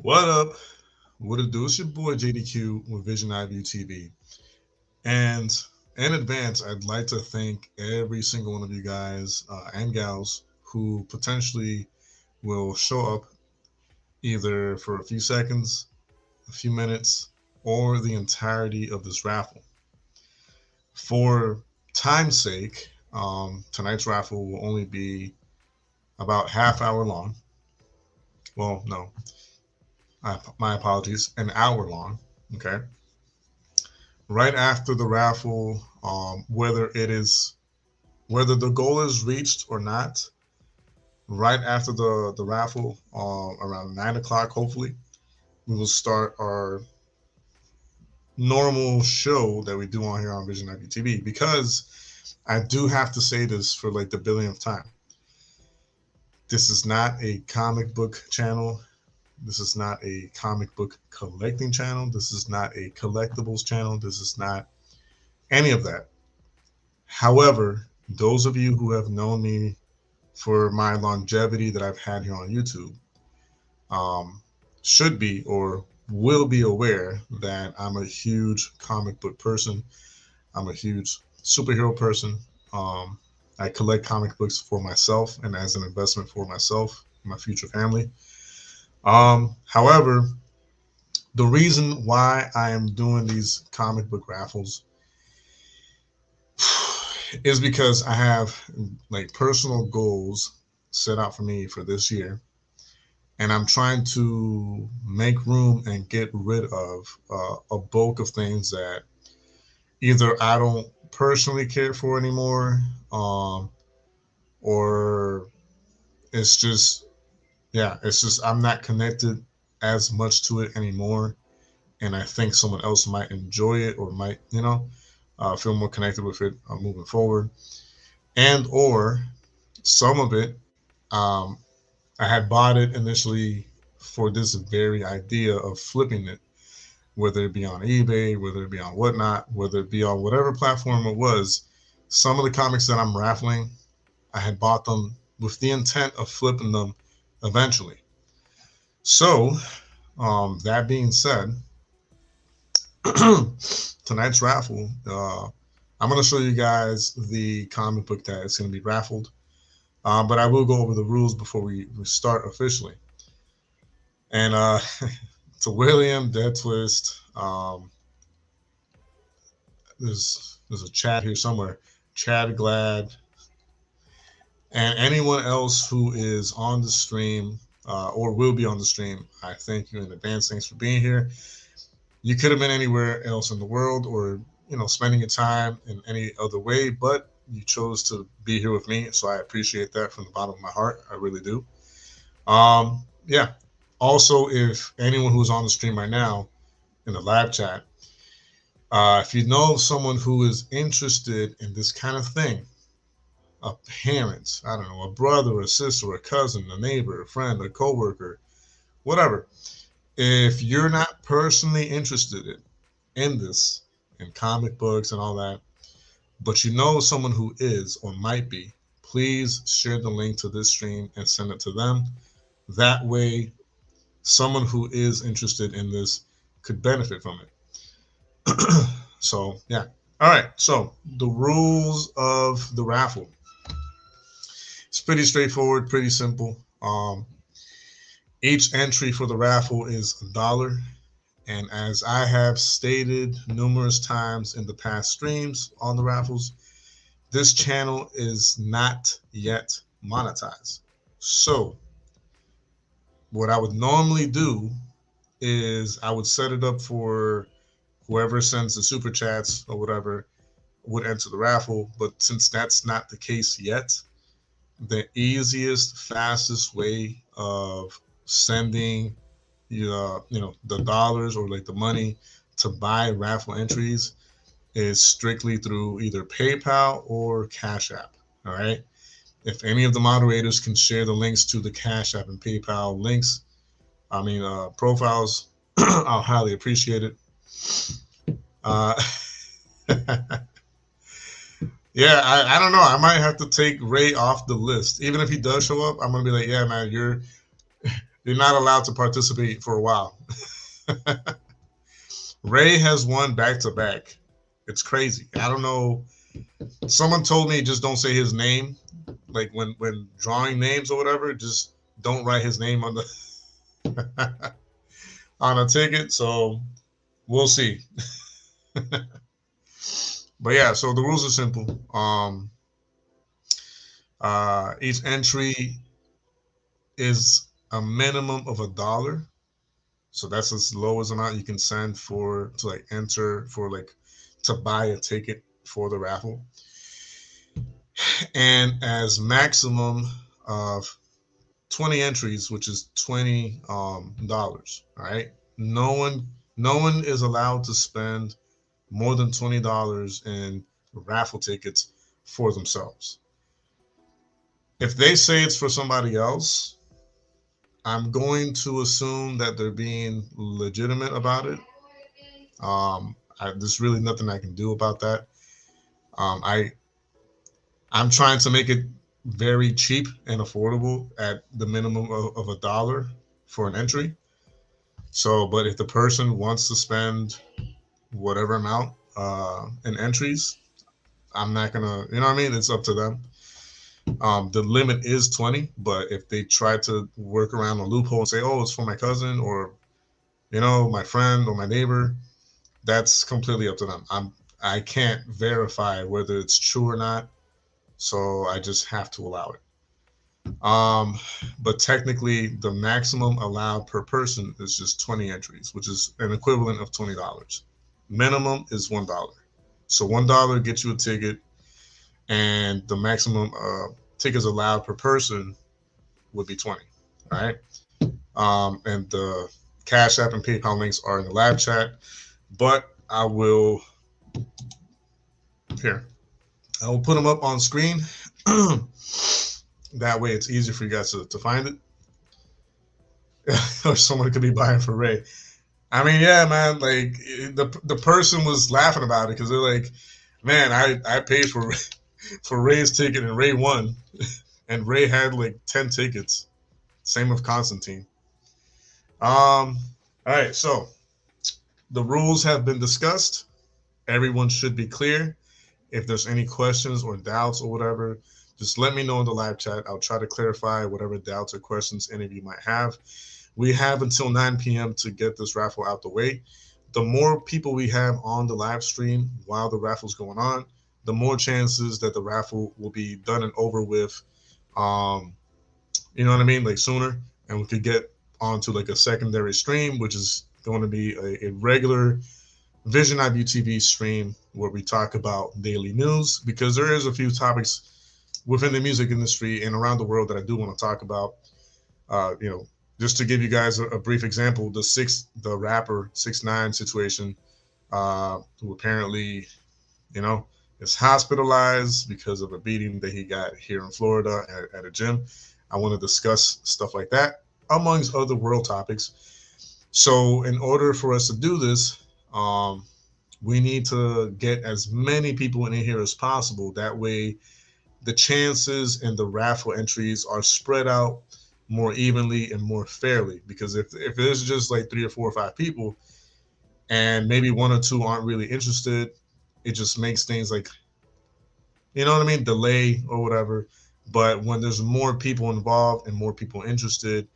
What up? What it do? It's your boy JDQ with Vision Eye View TV. And in advance, I'd like to thank every single one of you guys and gals who potentially will show up either for a few seconds, a few minutes, or the entirety of this raffle. For time's sake, tonight's raffle will only be about half hour long. Well, no, my apologies, an hour long. Okay. Right after the raffle, whether the goal is reached or not, right after the raffle, around 9 o'clock, hopefully, we will start our normal show that we do on here on Vision IB TV. Because I do have to say this for like the billionth time. This is not a comic book channel. This is not a comic book collecting channel. This is not a collectibles channel. This is not any of that. However, those of you who have known me for my longevity that I've had here on YouTube should be or will be aware that I'm a huge comic book person. I'm a huge superhero person. I collect comic books for myself and as an investment for myself and my future family. However, the reason why I am doing these comic book raffles is because I have like personal goals set out for me for this year, and I'm trying to make room and get rid of a bulk of things that either I don't personally care for anymore, or it's just it's just I'm not connected as much to it anymore, and I think someone else might enjoy it or might feel more connected with it moving forward, and or some of it um, I had bought it initially for this very idea of flipping it, whether it be on eBay, whether it be on whatnot, whether it be on whatever platform it was. Some of the comics that I'm raffling, I had bought them with the intent of flipping them eventually. So, that being said, tonight's raffle, I'm going to show you guys the comic book that is going to be raffled. But I will go over the rules before we start officially. And to William, Dead Twist, there's a chat here somewhere. Chad Glad, and anyone else who is on the stream or will be on the stream, I thank you in advance. Thanks for being here. You could have been anywhere else in the world, or spending your time in any other way, but you chose to be here with me, so I appreciate that from the bottom of my heart. I really do. Yeah. Also, if anyone who's on the stream right now in the live chat, if you know someone who is interested in this kind of thing, a parent, I don't know, a brother, a sister, a cousin, a neighbor, a friend, a coworker, whatever. If you're not personally interested in this, in comic books and all that, but you know someone who is or might be, please share the link to this stream and send it to them. That way, someone who is interested in this could benefit from it. So, yeah. All right. So, the rules of the raffle. It's pretty straightforward, pretty simple. Each entry for the raffle is $1. And as I have stated numerous times in the past streams on the raffles, this channel is not yet monetized. So what I would normally do is I would set it up for whoever sends the super chats or whatever would enter the raffle. But since that's not the case yet, the easiest, fastest way of sending the dollars or like the money to buy raffle entries is strictly through either PayPal or Cash App. All right. If any of the moderators can share the links to the Cash App and PayPal links, profiles, I'll highly appreciate it. Yeah, I don't know. I might have to take Ray off the list. Even if he does show up, I'm gonna be like, yeah, man, you're you're not allowed to participate for a while. Ray has won back to back. It's crazy. I don't know. Someone told me just don't say his name, like when drawing names or whatever. Just don't write his name on the on a ticket. So we'll see. But yeah, so the rules are simple. Each entry is a minimum of $1. So that's as low as amount you can send for to like enter for like to buy a ticket for the raffle, and as maximum of 20 entries, which is $20. All right, no one is allowed to spend more than $20 in raffle tickets for themselves. If they say it's for somebody else, I'm going to assume that they're being legitimate about it. There's really nothing I can do about that. Um, I I'm trying to make it very cheap and affordable at the minimum of $1 for an entry. So, but if the person wants to spend whatever amount in entries, I'm not gonna, you know what I mean? It's up to them. The limit is 20, but if they try to work around a loophole and say, "Oh, it's for my cousin or my friend or my neighbor," that's completely up to them. I can't verify whether it's true or not, so I just have to allow it. Um, but technically, the maximum allowed per person is just 20 entries, which is an equivalent of $20. Minimum is $1. So $1 gets you a ticket, and the maximum tickets allowed per person would be 20. All right. And the Cash App and PayPal links are in the live chat, but I will here. I will put them up on screen. That way, it's easier for you guys to find it. Or someone could be buying for Ray. I mean, yeah, man. Like the person was laughing about it because they're like, "Man, I paid for for Ray's ticket and Ray won, and Ray had like 10 tickets. Same with Constantine." All right, so the rules have been discussed. Everyone should be clear. If there's any questions or doubts or whatever, just let me know in the live chat. I'll try to clarify whatever doubts or questions any of you might have. We have until 9 p.m. to get this raffle out the way. The more people we have on the live stream while the raffle's going on, the more chances that the raffle will be done and over with. Um, you know what I mean? Like sooner, and we could get onto like a secondary stream, which is going to be a regular Vision IBTV stream where we talk about daily news, because there is a few topics within the music industry and around the world that I do want to talk about. Uh, you know, just to give you guys a brief example, the rapper 6ix9ine situation, who apparently, you know, is hospitalized because of a beating that he got here in Florida at a gym. I want to discuss stuff like that, amongst other world topics. So, in order for us to do this, we need to get as many people in here as possible. That way, the chances and the raffle entries are spread out more evenly and more fairly. Because if there's just like 3 or 4 or 5 people, and maybe 1 or 2 aren't really interested, it just makes things like, you know what I mean, delay or whatever. But when there's more people involved and more people interested,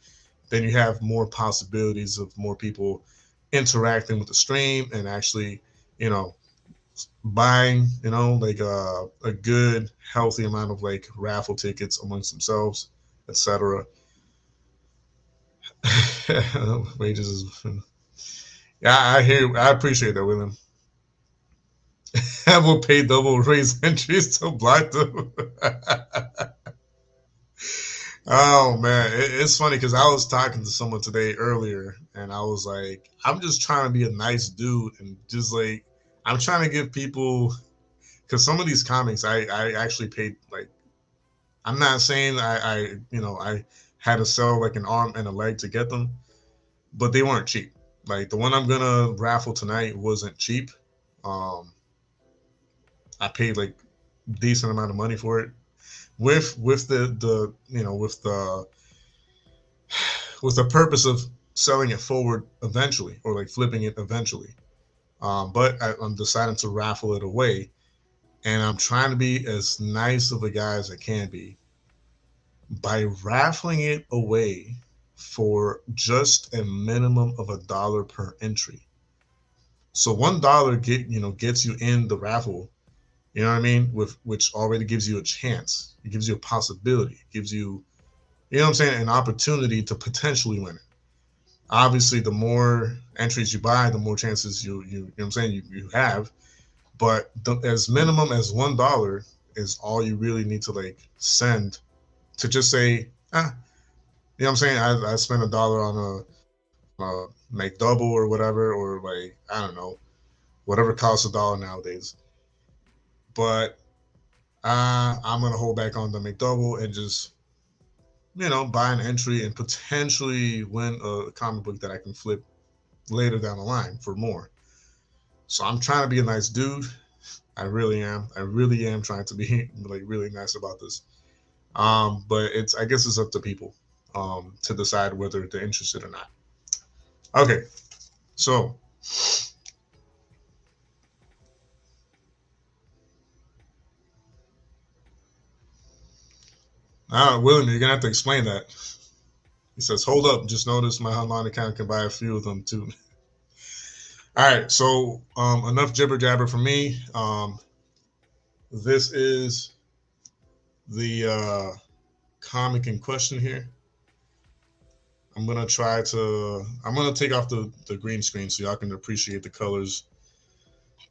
then you have more possibilities of more people interacting with the stream and actually, you know, buying, like a good healthy amount of like raffle tickets amongst themselves, etc. Wages is, yeah, I appreciate that, William. I will pay double raise entries to block them. Oh man, it's funny because I was talking to someone today earlier, and I was like, I'm just trying to be a nice dude, and just like I'm trying to give people, because some of these comics I actually paid like, I'm not saying I had to sell like an arm and a leg to get them, but they weren't cheap. Like the one I'm gonna raffle tonight wasn't cheap. Um, I paid like decent amount of money for it with the with the with the purpose of selling it forward eventually, or like flipping it eventually. But I'm deciding to raffle it away, and I'm trying to be as nice of a guy as I can be by raffling it away for just a minimum of $1 per entry. So $1 gets you in the raffle. You know what I mean? With which already gives you a chance. It gives you a possibility. It gives you, you know what I'm saying, an opportunity to potentially win it. Obviously, the more entries you buy, the more chances you know what I'm saying, you have. But as minimum as $1 is all you really need to like send to just say, you know what I'm saying? I spent $1 on a make double or whatever, or like I don't know, whatever costs $1 nowadays. But I'm gonna hold back on the McDouble and just buy an entry and potentially win a comic book that I can flip later down the line for more. So I'm trying to be a nice dude. I really am. I really am trying to be like really nice about this. But I guess it's up to people to decide whether they're interested or not. Okay, so William, you're gonna have to explain that. He says, "Hold up, just noticed my online account can buy a few of them too." All right, so enough jibber jabber for me. This is the comic in question here. I'm gonna take off the green screen so y'all can appreciate the colors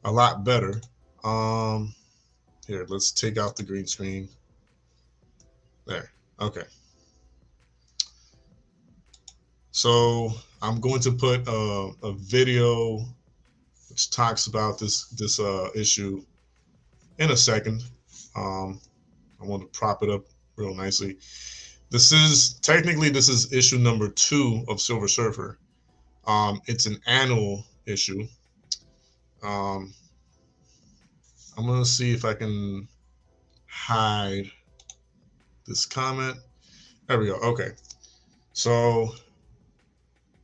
a lot better. Um, Here, let's take out the green screen. There. Okay. So I'm going to put a video which talks about this issue in a second. I want to prop it up real nicely. This is issue number 2 of Silver Surfer. It's an annual issue. I'm gonna see if I can hide this comment. There we go. Okay, so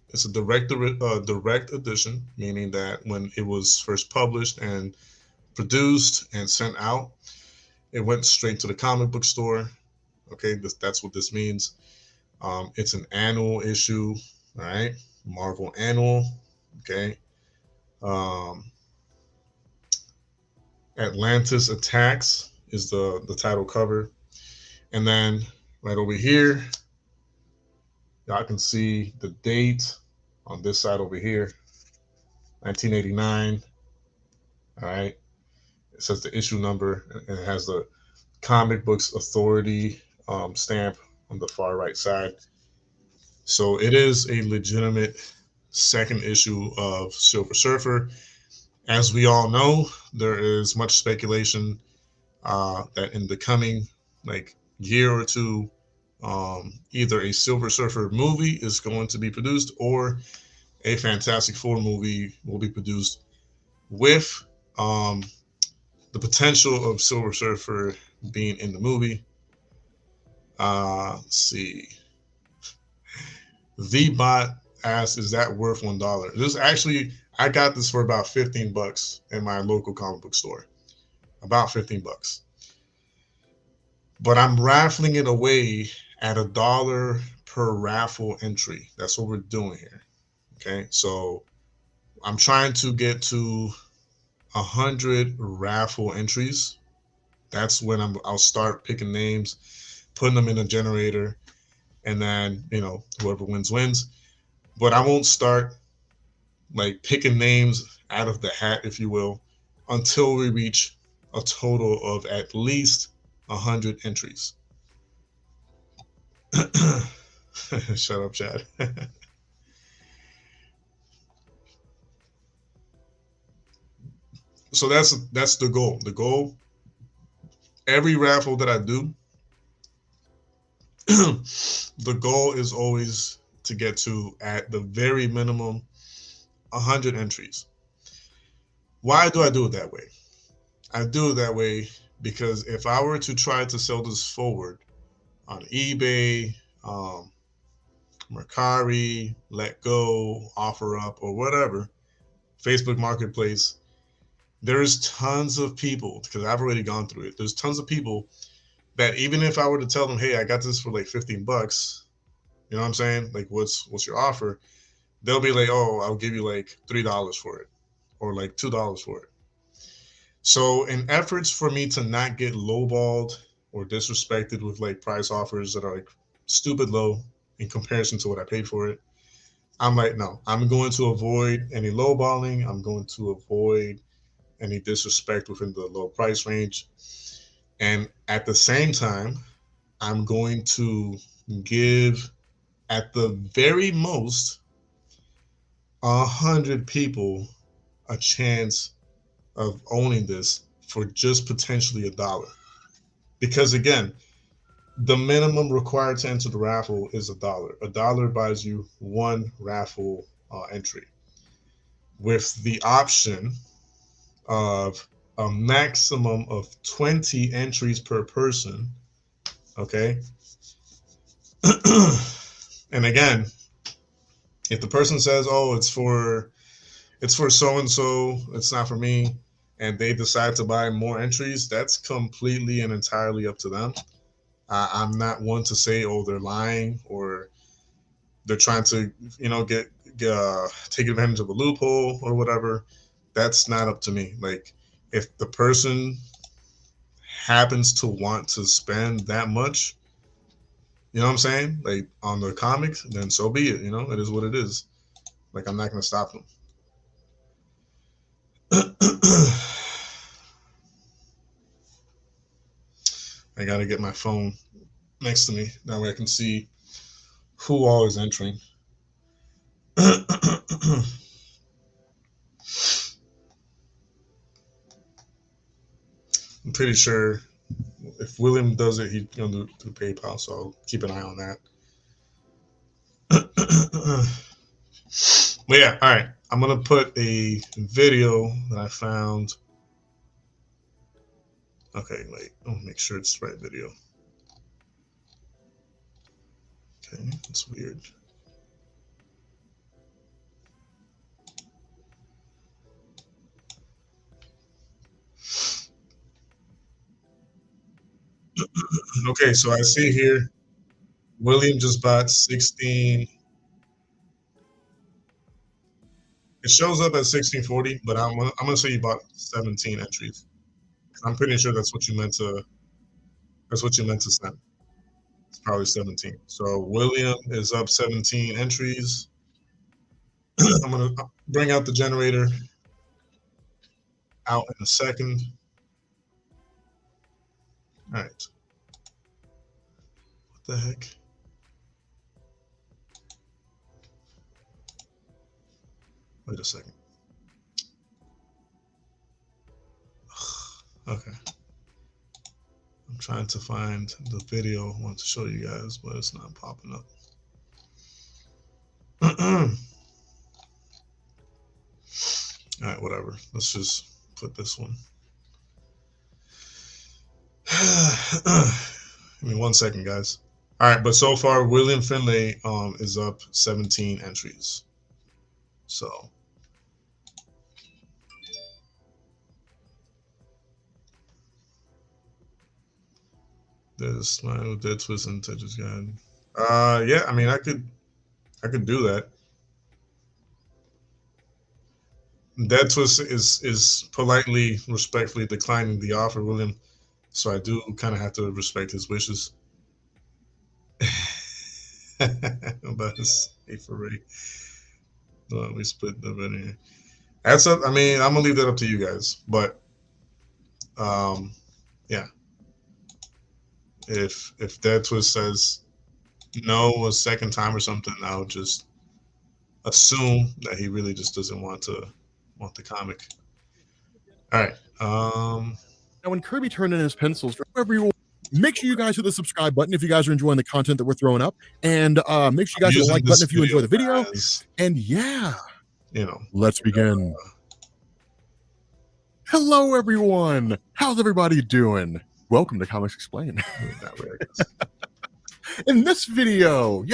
it's a direct edition, meaning that when it was first published and produced and sent out, it went straight to the comic book store. Okay, that's what this means. It's an annual issue, all right? Marvel annual. Okay. Um, Atlantis Attacks is the title cover, and then right over here, y'all can see the date on this side over here, 1989. All right. It says the issue number, and it has the Comic Books Authority stamp on the far right side. So it is a legitimate second issue of Silver Surfer. As we all know, there is much speculation that in the coming like year or two, either a Silver Surfer movie is going to be produced or a Fantastic Four movie will be produced with the potential of Silver Surfer being in the movie. Let's see. The bot asked, "Is that worth $1?" This actually, I got this for about $15 in my local comic book store. About $15. But I'm raffling it away at $1 per raffle entry. That's what we're doing here. Okay, so I'm trying to get to 100 raffle entries. That's when I'll start picking names, putting them in a generator, and then whoever wins. But I won't start like picking names out of the hat, if you will, until we reach a total of at least 100 entries. Shut up, Chad. So that's the goal. The goal, every raffle that I do, the goal is always to get to, at the very minimum, 100 entries. Why do I do it that way? I do it that way because if I were to try to sell this forward on eBay, Mercari, Let Go, OfferUp, or whatever, Facebook Marketplace, there's tons of people, because I've already gone through it. There's tons of people that even if I were to tell them, hey, I got this for like 15 bucks, you know what I'm saying? Like, what's your offer? They'll be like, oh, I'll give you like $3 for it, or like $2 for it. So in efforts for me to not get lowballed or disrespected with like price offers that are like stupid low in comparison to what I paid for it, I'm like, no, I'm going to avoid any lowballing. I'm going to avoid any disrespect within the low price range. And at the same time, I'm going to give at the very most 100 people a chance of owning this for just potentially $1. Because again, the minimum required to enter the raffle is $1. $1 buys you one raffle entry, with the option of a maximum of 20 entries per person. Okay. And again, if the person says, oh, it's for so and so, it's not for me, and they decide to buy more entries, that's completely and entirely up to them. I'm not one to say, oh, they're lying or they're trying to, get take advantage of a loophole or whatever. That's not up to me. Like, if the person happens to want to spend that much, you know what I'm saying, like on the comics, then so be it. It is what it is. Like, I'm not gonna stop them. I gotta get my phone next to me. That way I can see who all is entering. I'm pretty sure if William does it, he's gonna do it through PayPal, so I'll keep an eye on that. But yeah, all right. I'm gonna put a video that I found. Okay, wait. I'll make sure it's the right video. Okay, that's weird. Okay, so I see here William just bought 16. It shows up as 1640, but I'm gonna say you bought 17 entries. I'm pretty sure that's what you meant to. That's what you meant to send. It's probably 17. So William is up 17 entries. I'm gonna bring out the generator out in a second. All right. What the heck? Wait a second. Okay. I'm trying to find the video I want to show you guys, but it's not popping up. All right, whatever. Let's just put this one. Give me 1 second, guys. All right, but so far, William Finlay is up 17 entries. So there's my Dead Twist and Tetris Guide. Yeah, I mean, I could do that. Dead Twist is politely, respectfully declining the offer, William. So I do kind of have to respect his wishes. About his for we split the video. That's up. I mean, I'm gonna leave that up to you guys. But yeah. If Dead Twist says no a second time or something, I'll just assume that he really just doesn't want the comic. All right. Now, when Kirby turned in his pencils, for everyone, make sure you guys hit the subscribe button if you guys are enjoying the content that we're throwing up, and make sure you guys hit the like button if you enjoy the video. And yeah, let's begin. Hello, everyone. How's everybody doing? Welcome to Comics Explained. In this video,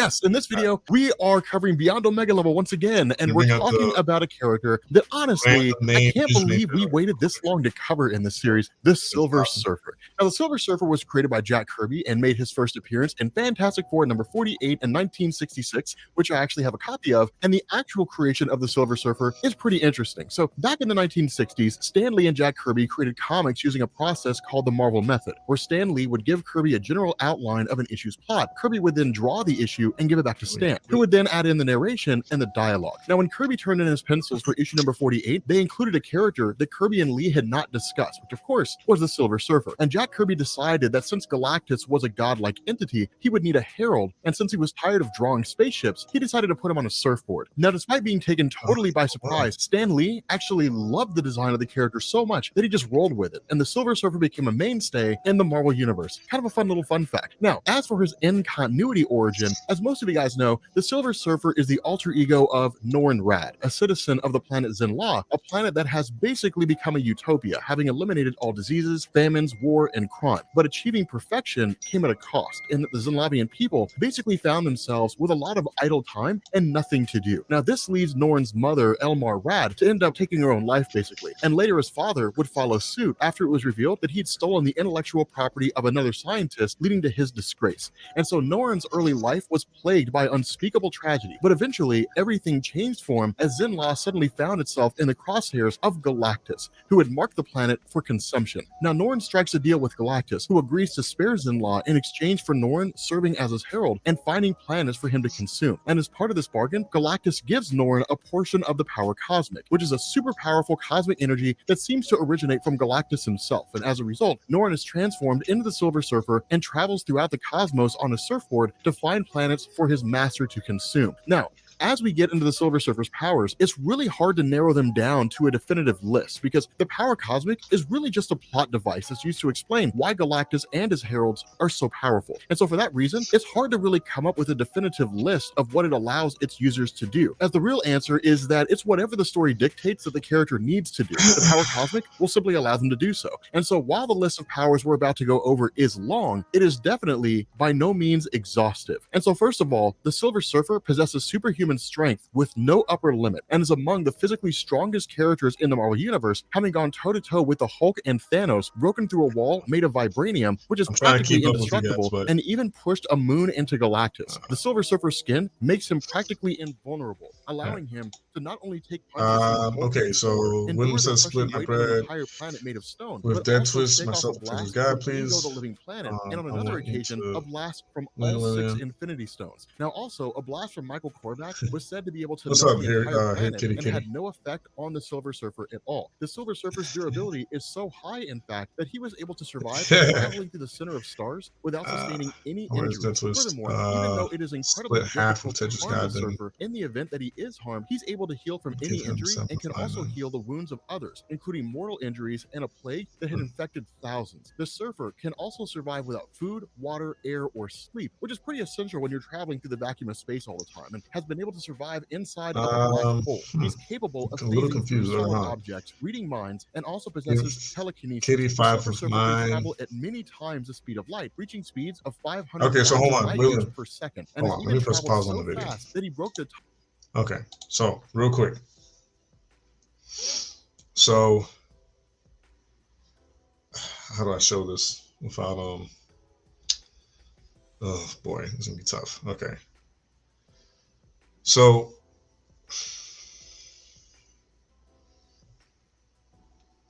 we are covering Beyond Omega level once again, and we're talking about a character that honestly, I can't believe we waited this long to cover in this series, the Silver Surfer. Now, the Silver Surfer was created by Jack Kirby and made his first appearance in Fantastic Four number 48 in 1966, which I actually have a copy of, and the actual creation of the Silver Surfer is pretty interesting. So, back in the 1960s, Stan Lee and Jack Kirby created comics using a process called the Marvel Method, where Stan Lee would give Kirby a general outline of an issue's plot. Kirby would then draw the issue and give it back to Stan, who would then add in the narration and the dialogue. Now, when Kirby turned in his pencils for issue number 48, they included a character that Kirby and Lee had not discussed, which of course was the Silver Surfer. And Jack Kirby decided that since Galactus was a godlike entity, he would need a herald, and since he was tired of drawing spaceships, he decided to put him on a surfboard. Now, despite being taken totally by surprise, Stan Lee actually loved the design of the character so much that he just rolled with it, and the Silver Surfer became a mainstay in the Marvel Universe. Kind of a fun little fun fact. Now, as for his in-continuity origin, as most of you guys know, the Silver Surfer is the alter ego of Norrin Radd, a citizen of the planet Zenla, a planet that has basically become a utopia, having eliminated all diseases, famines, war, and crime. But achieving perfection came at a cost, in that the Zenlavian people basically found themselves with a lot of idle time and nothing to do. Now, this leads Norrin's mother, Elmar Radd, to end up taking her own life, basically, and later his father would follow suit after it was revealed that he'd stolen the intellectual property of another scientist, leading to his disgrace. And so Norrin's early life was plagued by unspeakable tragedy, but eventually everything changed for him as Zenla suddenly found itself in the crosshairs of Galactus, who had marked the planet for consumption. Now, Norrin strikes a deal with Galactus, who agrees to spare Zenla in exchange for Norrin serving as his herald and finding planets for him to consume. And as part of this bargain, Galactus gives Norrin a portion of the power cosmic, which is a super powerful cosmic energy that seems to originate from Galactus himself. And as a result, Norrin is transformed into the Silver Surfer and travels throughout the cosmos on a surfboard to find planets for his master to consume. Now, as we get into the Silver Surfer's powers, it's really hard to narrow them down to a definitive list, because the power cosmic is really just a plot device that's used to explain why Galactus and his heralds are so powerful. And so for that reason, it's hard to really come up with a definitive list of what it allows its users to do, as the real answer is that it's whatever the story dictates that the character needs to do. The power cosmic will simply allow them to do so. And so while the list of powers we're about to go over is long, it is definitely by no means exhaustive. And so first of all, the Silver Surfer possesses superhuman strength with no upper limit, and is among the physically strongest characters in the Marvel Universe, having gone toe-to-toe with the Hulk and Thanos, broken through a wall made of vibranium, which is practically indestructible, and even pushed a moon into Galactus. The Silver Surfer's skin makes him practically invulnerable, allowing him to not only take okay, so William says split my bread entire planet made of stone, with dead twist myself to this guy, please. The living planet, and on another occasion, a blast from all 6 Infinity Stones. Now, also, a blast from Michael Korvac was said to be able to melt the entire planet and had no effect on the Silver Surfer at all. The Silver Surfer's durability is so high, in fact, that he was able to survive traveling through the center of stars without sustaining any injuries. Furthermore, even though it is incredibly difficult to harm the Surfer, in the event that he is harmed, he's able to heal from any injury and can also heal the wounds of others, including mortal injuries and a plague that had infected thousands. The Surfer can also survive without food, water, air, or sleep, which is pretty essential when you're traveling through the vacuum of space all the time, and has been able to survive inside of a black hole. He's capable of phasing through solid objects, reading minds, and also possesses telekinesis. Kitty 5 of mine. Can travel at many times the speed of light, reaching speeds of 500 okay, so hold on, light years per second. And hold on, let me press pause on the video. That he broke the okay, so real quick. So how do I show this without oh boy, it's gonna be tough. Okay. So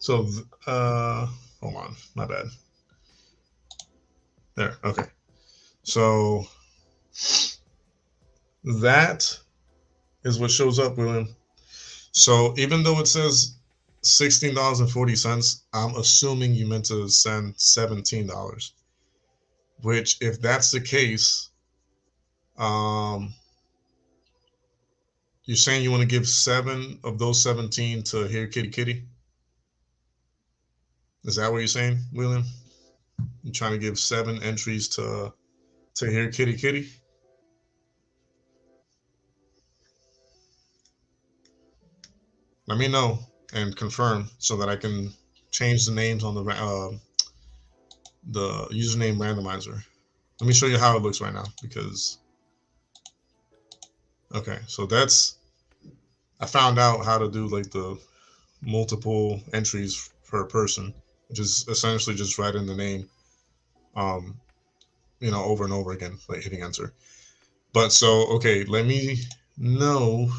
hold on, my bad. There, okay. So that is what shows up, William. So even though it says $16.40, I'm assuming you meant to send $17. Which, if that's the case, you're saying you want to give 7 of those 17 to Here Kitty Kitty? Is that what you're saying, William? You're trying to give 7 entries to Here Kitty Kitty? Let me know and confirm so that I can change the names on the username randomizer. Let me show you how it looks right now because okay, so that's I found out how to do like the multiple entries per person, which is essentially just writing the name, um, over and over again, like hitting enter. But so okay, let me know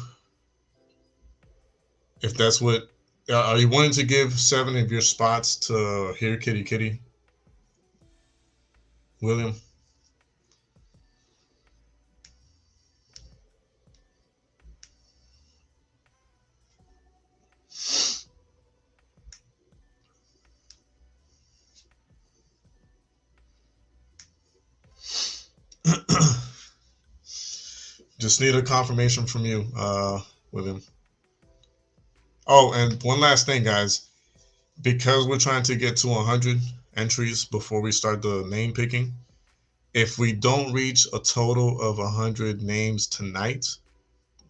if that's what. Are you wanting to give 7 of your spots to Here Kitty Kitty, William? Just need a confirmation from you, William. Oh, and one last thing, guys. Because we're trying to get to 100 entries before we start the name picking, if we don't reach a total of 100 names tonight,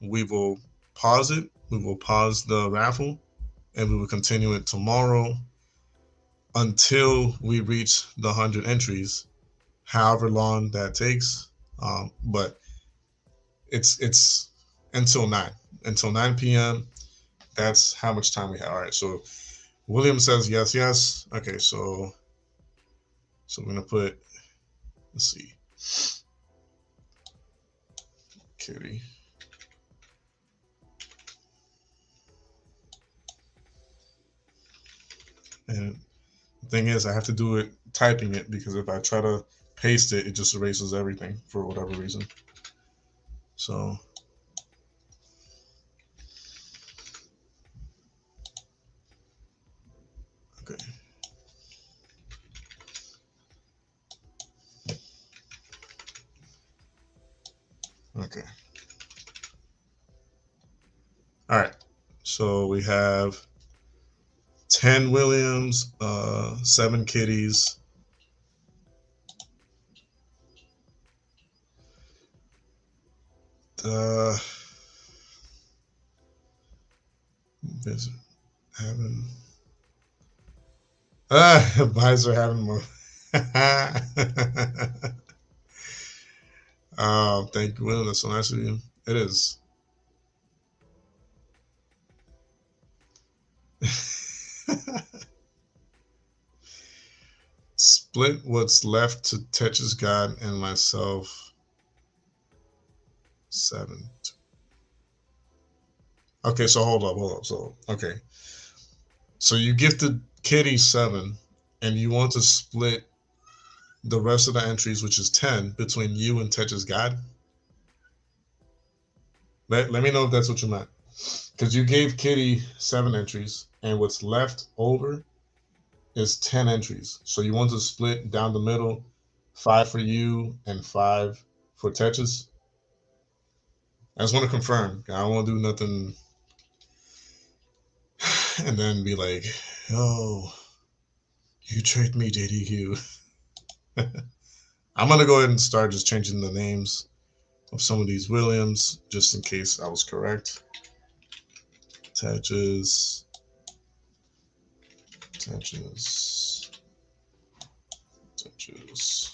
we will pause it. We will pause the raffle and we will continue it tomorrow until we reach the 100 entries, however long that takes. But it's until 9 p.m. That's how much time we have. All right. So William says yes, yes. Okay. So I'm gonna put. Let's see. Kitty. And the thing is, I have to do it typing it because if I try to paste it, it just erases everything for whatever reason. So okay. Okay. All right. So we have 10 Williams, 7 Kitties. Visit having advisor having more. Thank you, William. That's so nice of you. It is. Split what's left to Tetris God and myself. 7. Okay, so hold up. So okay, so you gifted Kitty 7, and you want to split the rest of the entries, which is 10, between you and Tetris God. Let me know if that's what you meant, because you gave Kitty 7 entries, and what's left over is 10 entries. So you want to split down the middle, 5 for you and 5 for Tetris. I just want to confirm. I don't want to do nothing and then be like, "Oh, you tricked me, JDQ." I'm gonna go ahead and start just changing the names of some of these Williams, just in case I was correct. Tetris, Tetris, Tetris.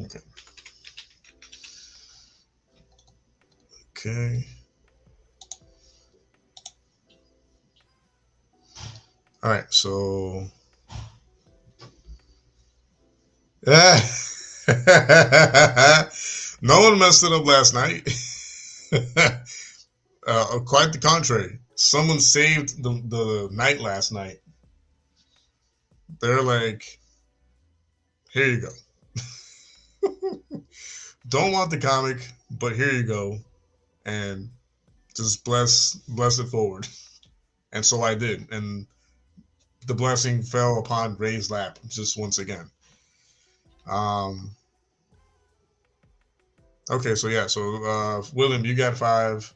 Okay. Okay. All right. So. No one messed it up last night. Quite the contrary. Someone saved the night last night. They're like, here you go. Don't want the comic, but here you go. And just bless it forward. And so I did. And the blessing fell upon Ray's lap just once again. Okay, so yeah, so William, you got 5.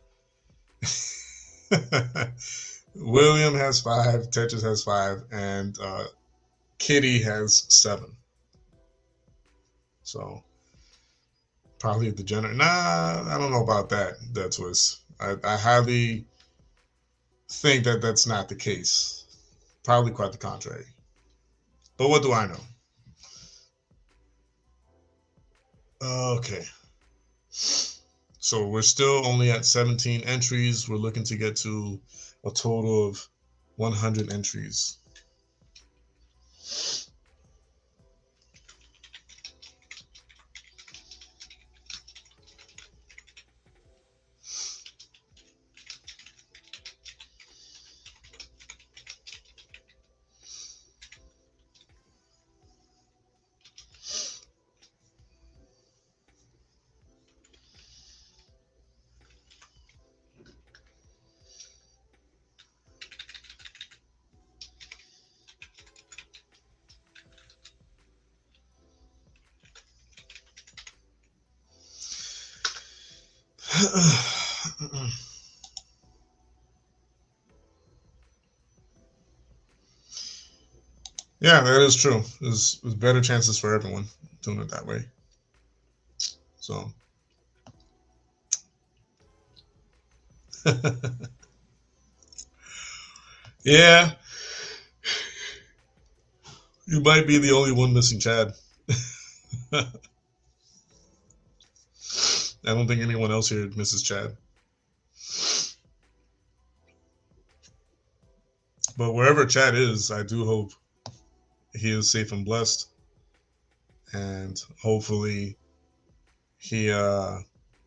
William has 5, Tetris has 5, and Kitty has 7. So probably the degenerate. Nah, I don't know about that twist. I highly think that that's not the case. Probably quite the contrary. But what do I know? Okay. So we're still only at 17 entries. We're looking to get to a total of 100 entries. Yeah, that is true. There's better chances for everyone doing it that way. So, yeah, you might be the only one missing Chad. I don't think anyone else here misses Chad. But wherever Chad is, I do hope he is safe and blessed. And hopefully he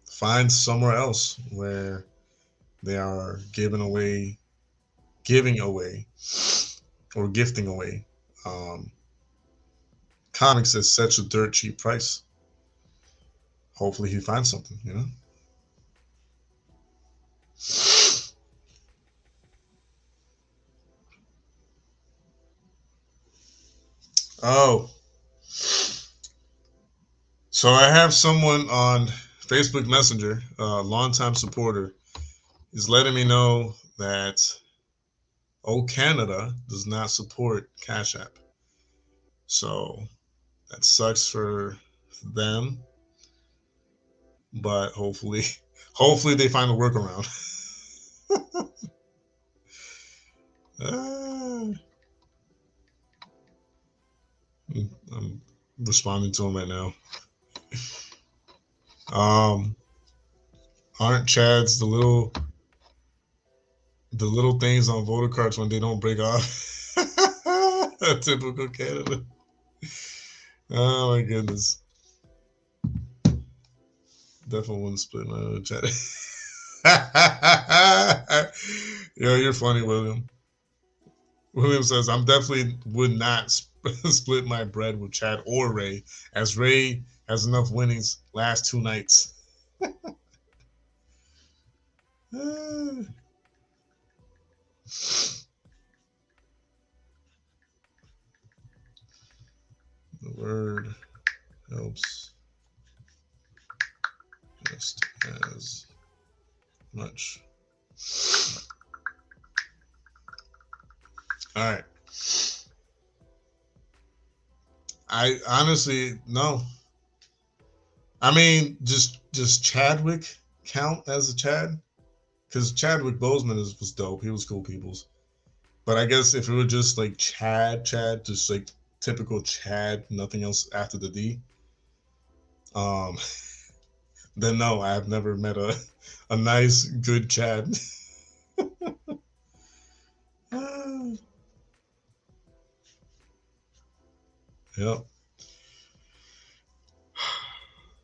finds somewhere else where they are giving away, or gifting away comics at such a dirt cheap price. Hopefully he finds something, you know? Oh, so I have someone on Facebook Messenger, a longtime supporter, is letting me know that Canada does not support Cash App. So that sucks for them, but hopefully they find a workaround. I'm responding to him right now. Aren't Chads the little things on voter cards when they don't break off? Typical Canada. Oh my goodness. Definitely wouldn't split my chat. Yo, you're funny, William. William says, I'm definitely would not split my bread with Chad or Ray, as Ray has enough winnings last 2 nights. The word helps just as much. All right. I honestly no. I mean, just Chadwick count as a Chad? Because Chadwick Boseman was dope. He was cool peoples. But I guess if it were just like Chad, just like typical Chad, nothing else after the D, then no, I've never met a nice, good Chad. Yep.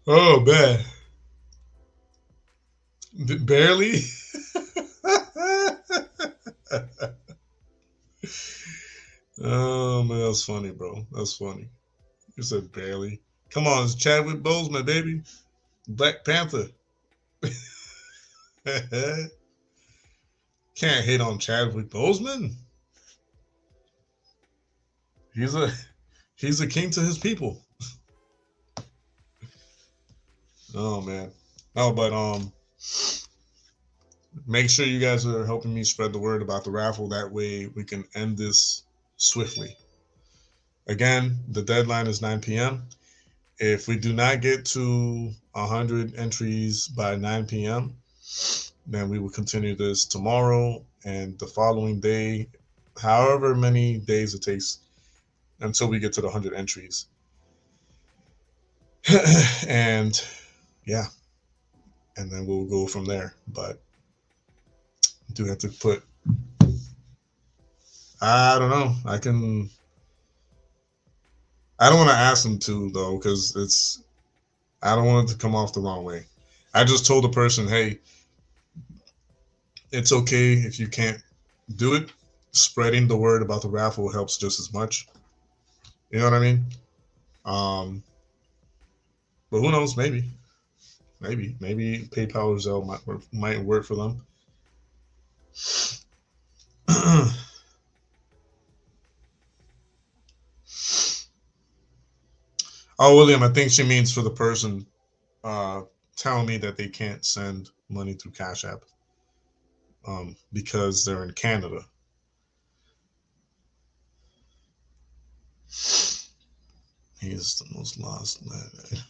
Oh man. Barely. Oh man, that's funny, bro. That's funny. You said barely. Come on, it's Chadwick Boseman, baby. Black Panther. Can't hate on Chadwick Boseman. He's a king to his people. Oh man. Oh, but make sure you guys are helping me spread the word about the raffle. That way we can end this swiftly. Again, the deadline is 9 p.m. If we do not get to 100 entries by 9 p.m., then we will continue this tomorrow and the following day, however many days it takes until we get to the 100 entries. And yeah, and then we'll go from there. But do have to put, I don't know. I don't want to ask them to though, because I don't want it to come off the wrong way. I just told the person, hey, it's okay if you can't do it. Spreading the word about the raffle helps just as much. You know what I mean? But who knows? Maybe PayPal or Zelle might work for them. Oh, William, I think she means for the person telling me that they can't send money through Cash App because they're in Canada. He is the most lost man.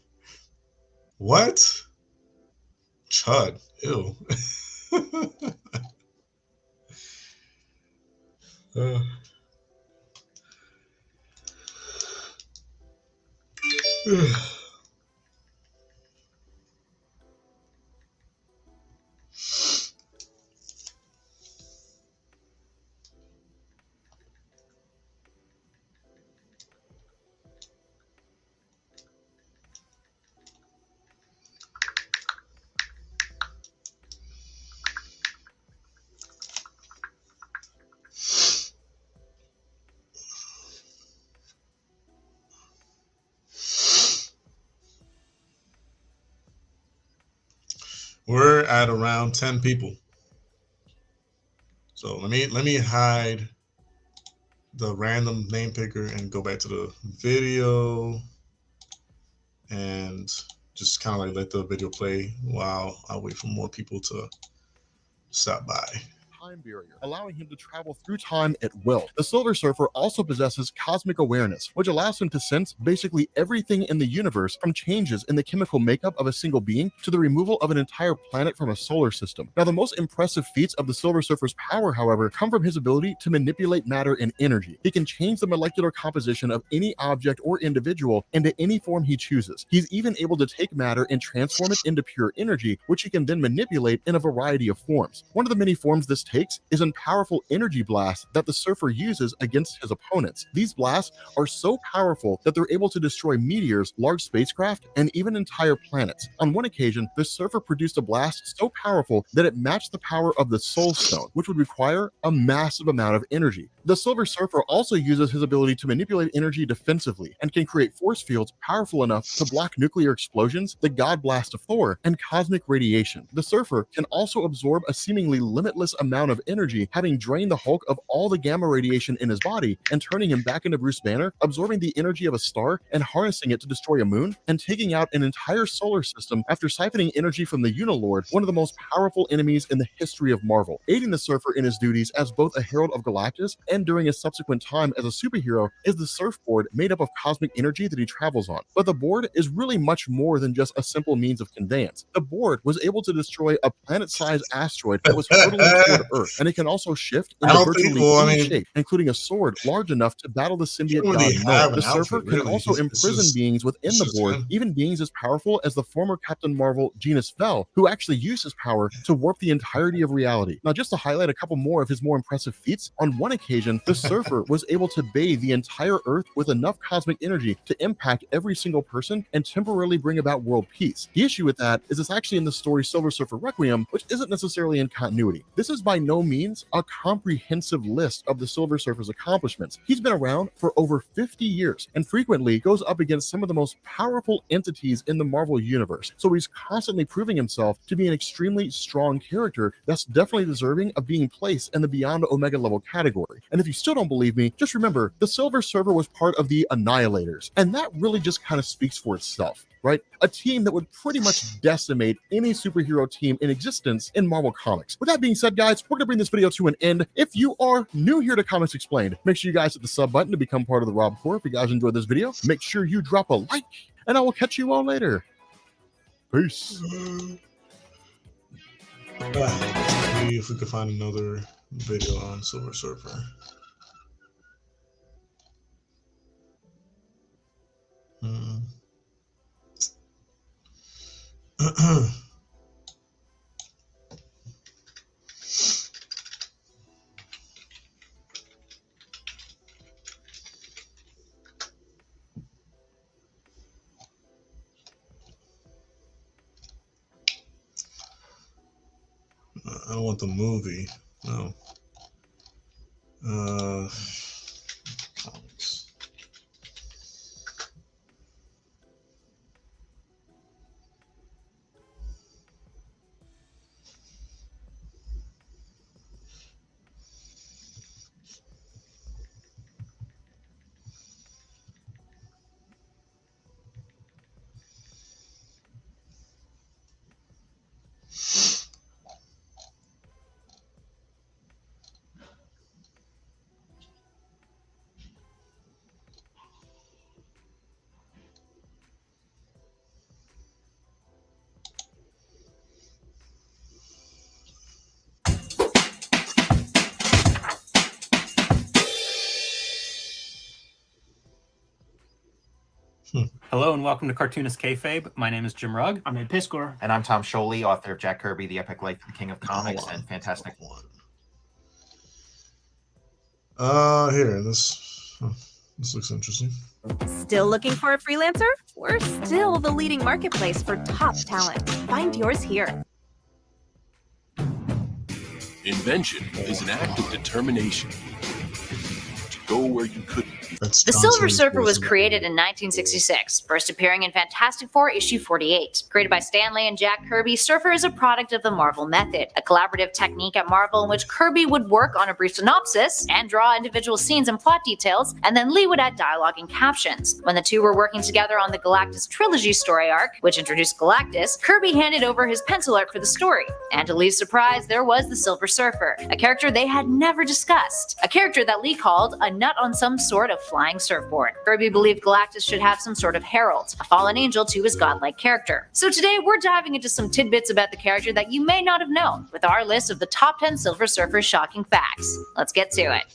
What? Chud. Ew. We're at around 10 people. So let me hide the random name picker and go back to the video and just kind of like let the video play while I wait for more people to stop by. Time barrier, allowing him to travel through time at will. The Silver Surfer also possesses cosmic awareness, which allows him to sense basically everything in the universe, from changes in the chemical makeup of a single being to the removal of an entire planet from a solar system. Now, the most impressive feats of the Silver Surfer's power, however, come from his ability to manipulate matter and energy. He can change the molecular composition of any object or individual into any form he chooses. He's even able to take matter and transform it into pure energy, which he can then manipulate in a variety of forms. One of the many forms this takes is in powerful energy blasts that the Surfer uses against his opponents. These blasts are so powerful that they're able to destroy meteors, large spacecraft, and even entire planets. On one occasion, the Surfer produced a blast so powerful that it matched the power of the Soul Stone, which would require a massive amount of energy. The Silver Surfer also uses his ability to manipulate energy defensively and can create force fields powerful enough to block nuclear explosions, the God Blast of Thor, and cosmic radiation. The Surfer can also absorb a seemingly limitless amount of energy, having drained the Hulk of all the gamma radiation in his body and turning him back into Bruce Banner, absorbing the energy of a star and harnessing it to destroy a moon, and taking out an entire solar system after siphoning energy from the Unilord, one of the most powerful enemies in the history of Marvel. Aiding the Surfer in his duties as both a Herald of Galactus and during his subsequent time as a superhero is the surfboard made up of cosmic energy that he travels on. But the board is really much more than just a simple means of conveyance. The board was able to destroy a planet-sized asteroid that was hurtling toward Earth, and it can also shift into virtually any shape, including a sword large enough to battle the symbiote god Null. The Surfer can also imprison beings within the board, even beings as powerful as the former Captain Marvel, Genus Vell, who actually used his power to warp the entirety of reality. Now, just to highlight a couple more of his more impressive feats, on one occasion, the Surfer was able to bathe the entire Earth with enough cosmic energy to impact every single person and temporarily bring about world peace. The issue with that is it's actually in the story Silver Surfer Requiem, which isn't necessarily in continuity. This is by no means a comprehensive list of the Silver Surfer's accomplishments. He's been around for over 50 years and frequently goes up against some of the most powerful entities in the Marvel Universe. So he's constantly proving himself to be an extremely strong character that's definitely deserving of being placed in the Beyond Omega level category. And if you still don't believe me, just remember, the Silver Surfer was part of the Annihilators, and that really just kind of speaks for itself, right? A team that would pretty much decimate any superhero team in existence in Marvel Comics. With that being said, guys, we're going to bring this video to an end. If you are new here to Comics Explained, make sure you guys hit the sub button to become part of the Rob Corps. If you guys enjoyed this video, make sure you drop a like, and I will catch you all later. Peace. If we could find another video on Silver Surfer. I don't want the movie. No. Comics. Hello and welcome to Cartoonist Kayfabe. My name is Jim Rugg. I'm Ed Piskor. And I'm Tom Scholey, author of Jack Kirby, The Epic Life of the King of Comics, and Fantastic One. Here, this looks interesting. Still looking for a freelancer? We're still the leading marketplace for top talent. Find yours here. Invention is an act of determination to go where you couldn't. The Silver Surfer was created in 1966, first appearing in Fantastic Four issue 48. Created by Stan Lee and Jack Kirby, Surfer is a product of the Marvel method, a collaborative technique at Marvel in which Kirby would work on a brief synopsis and draw individual scenes and plot details, and then Lee would add dialogue and captions. When the two were working together on the Galactus Trilogy story arc, which introduced Galactus, Kirby handed over his pencil art for the story. And to Lee's surprise, there was the Silver Surfer, a character they had never discussed. A character that Lee called a nut on some sort of flying surfboard. Kirby believed Galactus should have some sort of herald, a fallen angel to his godlike character. So today we're diving into some tidbits about the character that you may not have known, with our list of the top 10 Silver Surfer's shocking facts. Let's get to it.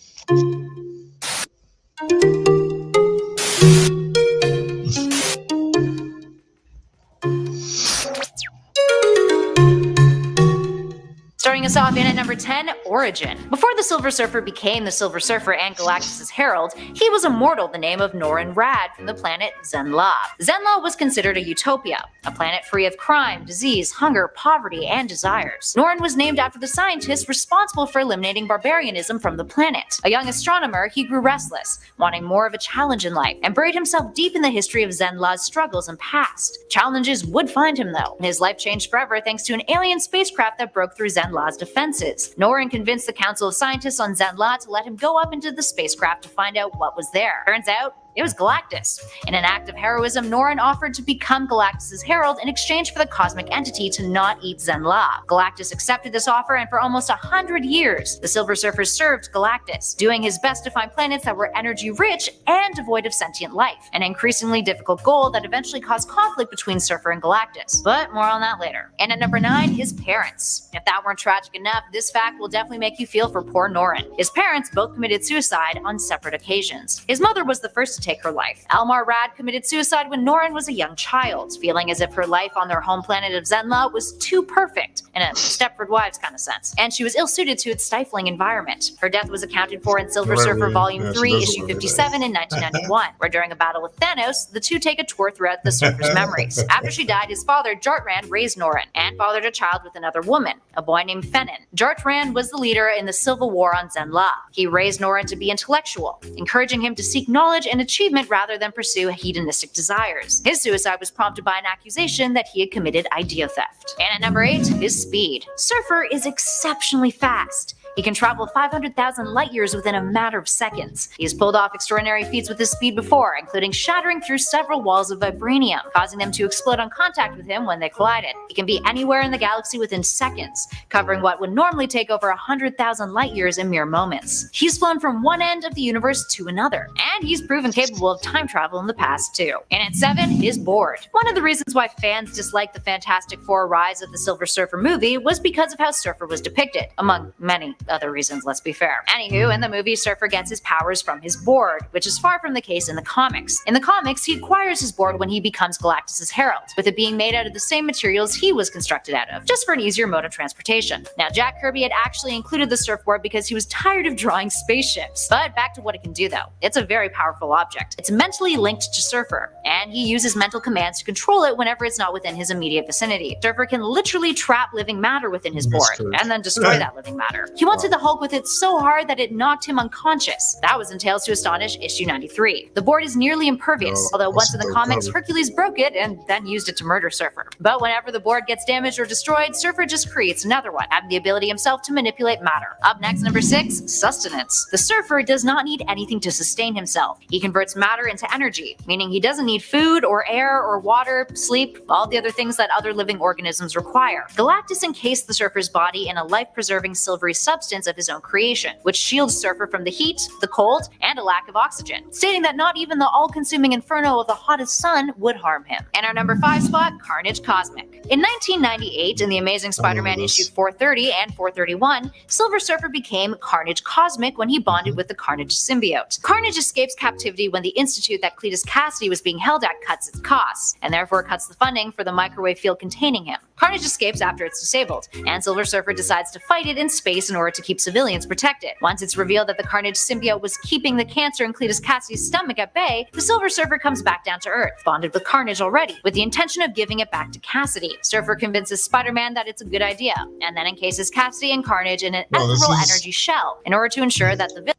Starting us off in at number 10, Origin. Before the Silver Surfer became the Silver Surfer and Galactus' herald, he was a mortal the name of Norrin Radd from the planet Zenn-La. Zenn-La was considered a utopia, a planet free of crime, disease, hunger, poverty, and desires. Norrin was named after the scientist responsible for eliminating barbarianism from the planet. A young astronomer, he grew restless, wanting more of a challenge in life, and buried himself deep in the history of Zenn-La's struggles and past. Challenges would find him though, and his life changed forever thanks to an alien spacecraft that broke through Zenn-La's defenses. Norrin convinced the Council of Scientists on Zenn-La to let him go up into the spacecraft to find out what was there. Turns out, it was Galactus. In an act of heroism, Norrin offered to become Galactus' herald in exchange for the cosmic entity to not eat Zenn-La. Galactus accepted this offer, and for almost 100 years, the Silver Surfer served Galactus, doing his best to find planets that were energy-rich and devoid of sentient life, an increasingly difficult goal that eventually caused conflict between Surfer and Galactus. But more on that later. And at number 9, his parents. If that weren't tragic enough, this fact will definitely make you feel for poor Norrin. His parents both committed suicide on separate occasions. His mother was the first to take her life. Almar Radd committed suicide when Norrin was a young child, feeling as if her life on their home planet of Zenn-La was too perfect, in a Stepford Wives kind of sense, and she was ill-suited to its stifling environment. Her death was accounted for in Silver Surfer Volume 3, Issue 57 in 1991, where during a battle with Thanos, the two take a tour throughout the Surfer's memories. After she died, his father, Jart Rand, raised Norrin, and fathered a child with another woman, a boy named Fennin. Jart Rand was the leader in the Civil War on Zenn-La. He raised Norrin to be intellectual, encouraging him to seek knowledge and achievement rather than pursue hedonistic desires. His suicide was prompted by an accusation that he had committed idea theft. And at number 8, his speed. Surfer is exceptionally fast. He can travel 500,000 light years within a matter of seconds. He has pulled off extraordinary feats with his speed before, including shattering through several walls of vibranium, causing them to explode on contact with him when they collided. He can be anywhere in the galaxy within seconds, covering what would normally take over 100,000 light years in mere moments. He's flown from one end of the universe to another, and he's proven capable of time travel in the past too. And at 7, his board. One of the reasons why fans disliked the Fantastic Four Rise of the Silver Surfer movie was because of how Surfer was depicted, among many other reasons, let's be fair. Anywho, in the movie, Surfer gets his powers from his board, which is far from the case in the comics. In the comics, he acquires his board when he becomes Galactus' herald, with it being made out of the same materials he was constructed out of, just for an easier mode of transportation. Now, Jack Kirby had actually included the surfboard because he was tired of drawing spaceships. But back to what it can do though. It's a very powerful object. It's mentally linked to Surfer, and he uses mental commands to control it whenever it's not within his immediate vicinity. Surfer can literally trap living matter within his board, and then destroy that living matter. He once hit the Hulk with it so hard that it knocked him unconscious. That was in Tales to Astonish issue 93. The board is nearly impervious, although once in the comics, Hercules broke it and then used it to murder Surfer. But whenever the board gets damaged or destroyed, Surfer just creates another one, having the ability himself to manipulate matter. Up next, number 6, sustenance. The Surfer does not need anything to sustain himself. He converts matter into energy, meaning he doesn't need food or air or water, sleep, all the other things that other living organisms require. Galactus encased the Surfer's body in a life-preserving silvery substance of his own creation, which shields Surfer from the heat, the cold, and a lack of oxygen, stating that not even the all-consuming inferno of the hottest sun would harm him. And our number 5 spot, Carnage Cosmic. In 1998, in the Amazing Spider-Man issue 430 and 431, Silver Surfer became Carnage Cosmic when he bonded with the Carnage symbiote. Carnage escapes captivity when the institute that Cletus Cassidy was being held at cuts its costs, and therefore cuts the funding for the microwave field containing him. Carnage escapes after it's disabled, and Silver Surfer decides to fight it in space in order to keep civilians protected. Once it's revealed that the Carnage symbiote was keeping the cancer in Cletus Cassidy's stomach at bay, the Silver Surfer comes back down to Earth, bonded with Carnage already, with the intention of giving it back to Cassidy. Surfer convinces Spider-Man that it's a good idea, and then encases Cassidy and Carnage in an ethereal energy shell in order to ensure that the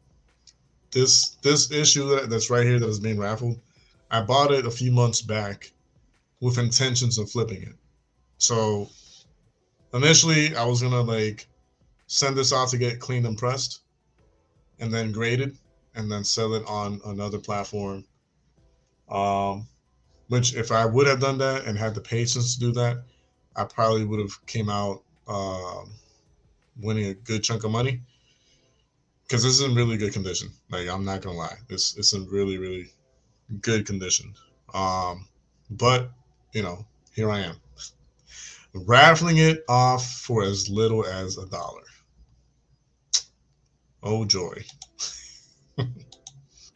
this issue that's right here that is being raffled, I bought it a few months back with intentions of flipping it. So initially I was gonna like send this out to get cleaned and pressed and then graded and then sell it on another platform. Which if I would have done that and had the patience to do that, I probably would have came out winning a good chunk of money. Because this is in really good condition. Like, I'm not gonna lie, it's in really, really good condition. But you know, here I am, raffling it off for as little as $1. Oh joy.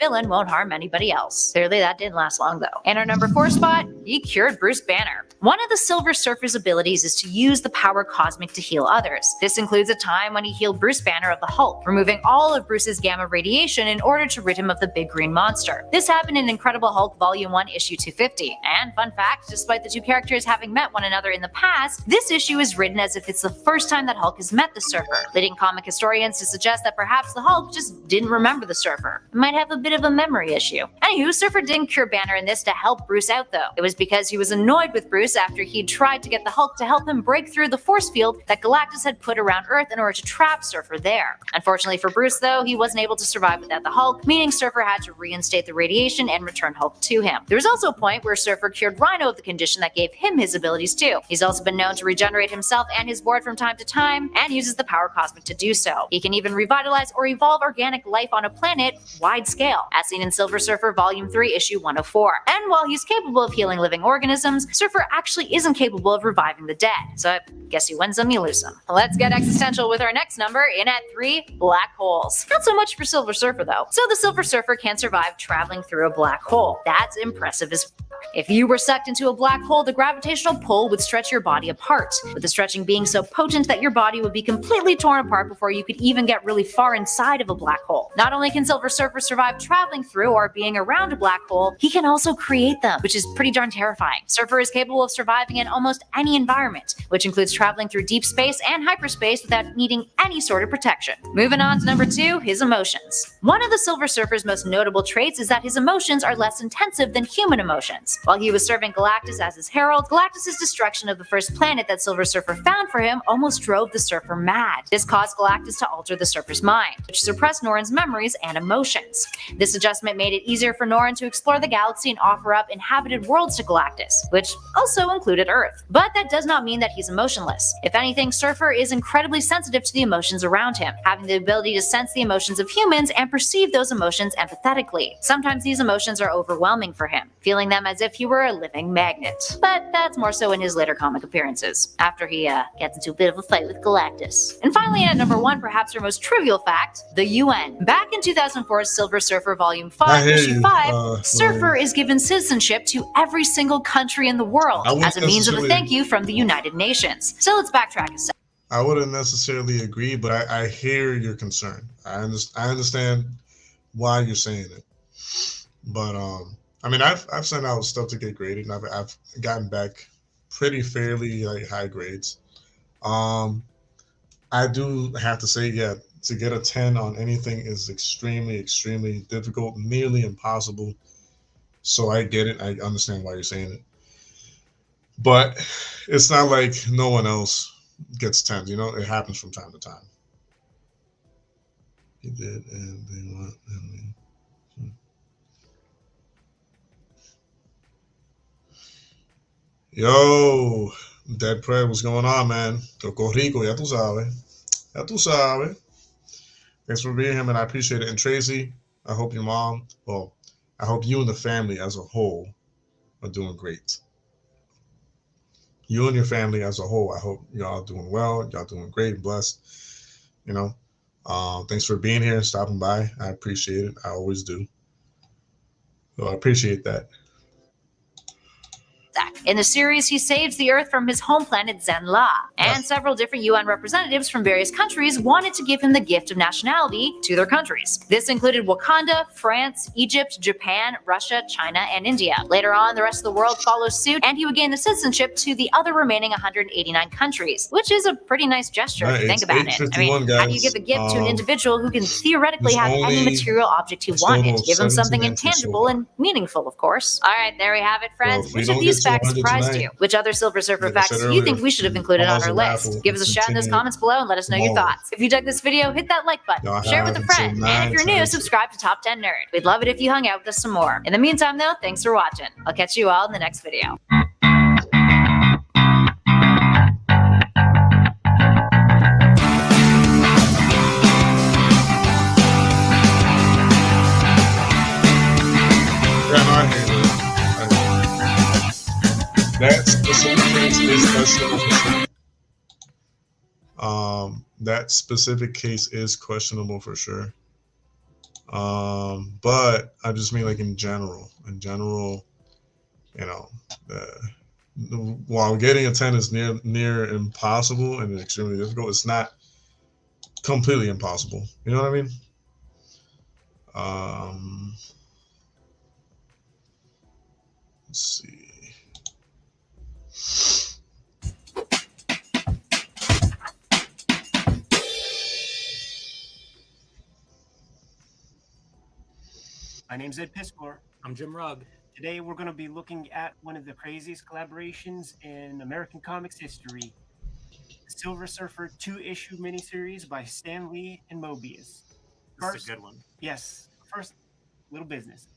villain won't harm anybody else. Clearly that didn't last long though. And our number 4 spot, he cured Bruce Banner. One of the Silver Surfer's abilities is to use the power cosmic to heal others. This includes a time when he healed Bruce Banner of the Hulk, removing all of Bruce's gamma radiation in order to rid him of the big green monster. This happened in Incredible Hulk Volume 1 issue 250. And fun fact, despite the two characters having met one another in the past, this issue is written as if it's the first time that Hulk has met the Surfer, leading comic historians to suggest that perhaps the Hulk just didn't remember the Surfer. It might have a bit of a memory issue. Anywho, Surfer didn't cure Banner in this to help Bruce out though. It was because he was annoyed with Bruce after he'd tried to get the Hulk to help him break through the force field that Galactus had put around Earth in order to trap Surfer there. Unfortunately for Bruce though, he wasn't able to survive without the Hulk, meaning Surfer had to reinstate the radiation and return Hulk to him. There was also a point where Surfer cured Rhino of the condition that gave him his abilities too. He's also been known to regenerate himself and his board from time to time, and uses the power cosmic to do so. He can even revitalize or evolve organic life on a planet wide scale, as seen in Silver Surfer Volume 3 issue 104. And while he's capable of healing living organisms, Surfer actually isn't capable of reviving the dead. So I guess you win some, you lose some. Let's get existential with our next number, in at 3, black holes. Not so much for Silver Surfer though. So the Silver Surfer can survive traveling through a black hole. That's impressive as f. If you were sucked into a black hole, the gravitational pull would stretch your body apart, with the stretching being so potent that your body would be completely torn apart before you could even get really far inside of a black hole. Not only can Silver Surfer survive traveling through or being around a black hole, he can also create them, which is pretty darn terrifying. Surfer is capable of surviving in almost any environment, which includes traveling through deep space and hyperspace without needing any sort of protection. Moving on to number 2, his emotions. One of the Silver Surfer's most notable traits is that his emotions are less intensive than human emotions. While he was serving Galactus as his herald, Galactus' destruction of the first planet that Silver Surfer found for him almost drove the Surfer mad. This caused Galactus to alter the Surfer's mind, which suppressed Norrin's memories and emotions. This adjustment made it easier for Norrin to explore the galaxy and offer up inhabited worlds to Galactus, which also included Earth. But that does not mean that he's emotionless. If anything, Surfer is incredibly sensitive to the emotions around him, having the ability to sense the emotions of humans and perceive those emotions empathetically. Sometimes these emotions are overwhelming for him, feeling them as if he were a living magnet. But that's more so in his later comic appearances, after he gets into a bit of a fight with Galactus. And finally, at number 1, perhaps our most trivial fact, the UN. Back in 2004's Silver Surfer Volume 5, Issue 5, Surfer is given citizenship to every single country in the world as a means of a thank you from the United Nations. So let's backtrack a second. I wouldn't necessarily agree, but I hear your concern. I understand why you're saying it. But I mean, I've sent out stuff to get graded, and I've gotten back pretty fairly like high grades. I do have to say, yeah, to get a 10 on anything is extremely, extremely difficult, nearly impossible. So I get it. I understand why you're saying it. But it's not like no one else gets 10s. You know, it happens from time to time. He did, and they want. Yo, Dead Prey, what's going on, man? Coco Rico, ya tú sabes. Ya tú sabes. Thanks for being here, man. I appreciate it. And Tracy, I hope your mom, well, I hope you and the family as a whole are doing great. You and your family as a whole, I hope y'all doing well. Y'all doing great, blessed. You know, thanks for being here, stopping by. I appreciate it. I always do. So I appreciate that. In the series, he saves the Earth from his home planet Zenla, and several different UN representatives from various countries wanted to give him the gift of nationality to their countries. This included Wakanda, France, Egypt, Japan, Russia, China, and India. Later on, the rest of the world follows suit, and he would gain the citizenship to the other remaining 189 countries, which is a pretty nice gesture if you think about it. I mean, guys. How do you give a gift to an individual who can theoretically have any material object he wanted? Give him something intangible and meaningful, of course. All right, there we have it, friends. Which of these facts surprised you? Which other Silver Surfer facts do you think we should have included on our list? Give us a shout in those comments below and let us know your thoughts. If you dug this video, hit that like button, share it with a friend, and if you're new, subscribe to Top 10 Nerd. We'd love it if you hung out with us some more. In the meantime, though, thanks for watching. I'll catch you all in the next video. That specific case is questionable. That specific case is questionable for sure. But I just mean like in general. In general, you know, while getting a 10 is near impossible and extremely difficult, it's not completely impossible. You know what I mean? Let's see. My name's Ed Piskor. I'm Jim Rugg. Today we're going to be looking at one of the craziest collaborations in American comics history, the Silver Surfer 2-issue miniseries by Stan Lee and Mobius. This is a good one. Yes. First, little business.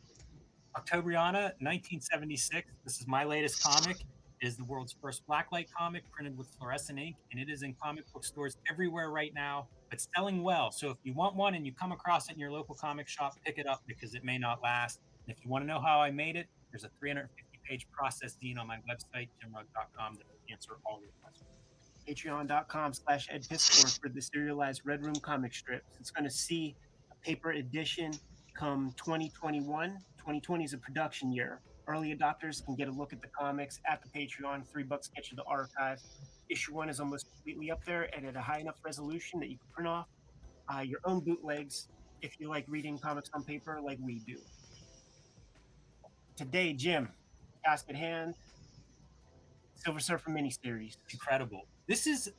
Octobriana, 1976. This is my latest comic. It is the world's first blacklight comic printed with fluorescent ink, and it is in comic book stores everywhere right now. But selling well. So if you want one and you come across it in your local comic shop, pick it up because it may not last. And if you want to know how I made it, there's a 350-page process zine on my website, jimrugg.com, that will answer all your questions. Patreon.com/EdPiskor for the serialized Red Room comic strips. It's going to see a paper edition come 2021. 2020 is a production year. Early adopters can get a look at the comics at the Patreon. $3 gets you the archive. Issue 1 is almost completely up there and at a high enough resolution that you can print off your own bootlegs if you like reading comics on paper like we do. Today, Jim, task at hand, Silver Surfer miniseries. Incredible. This is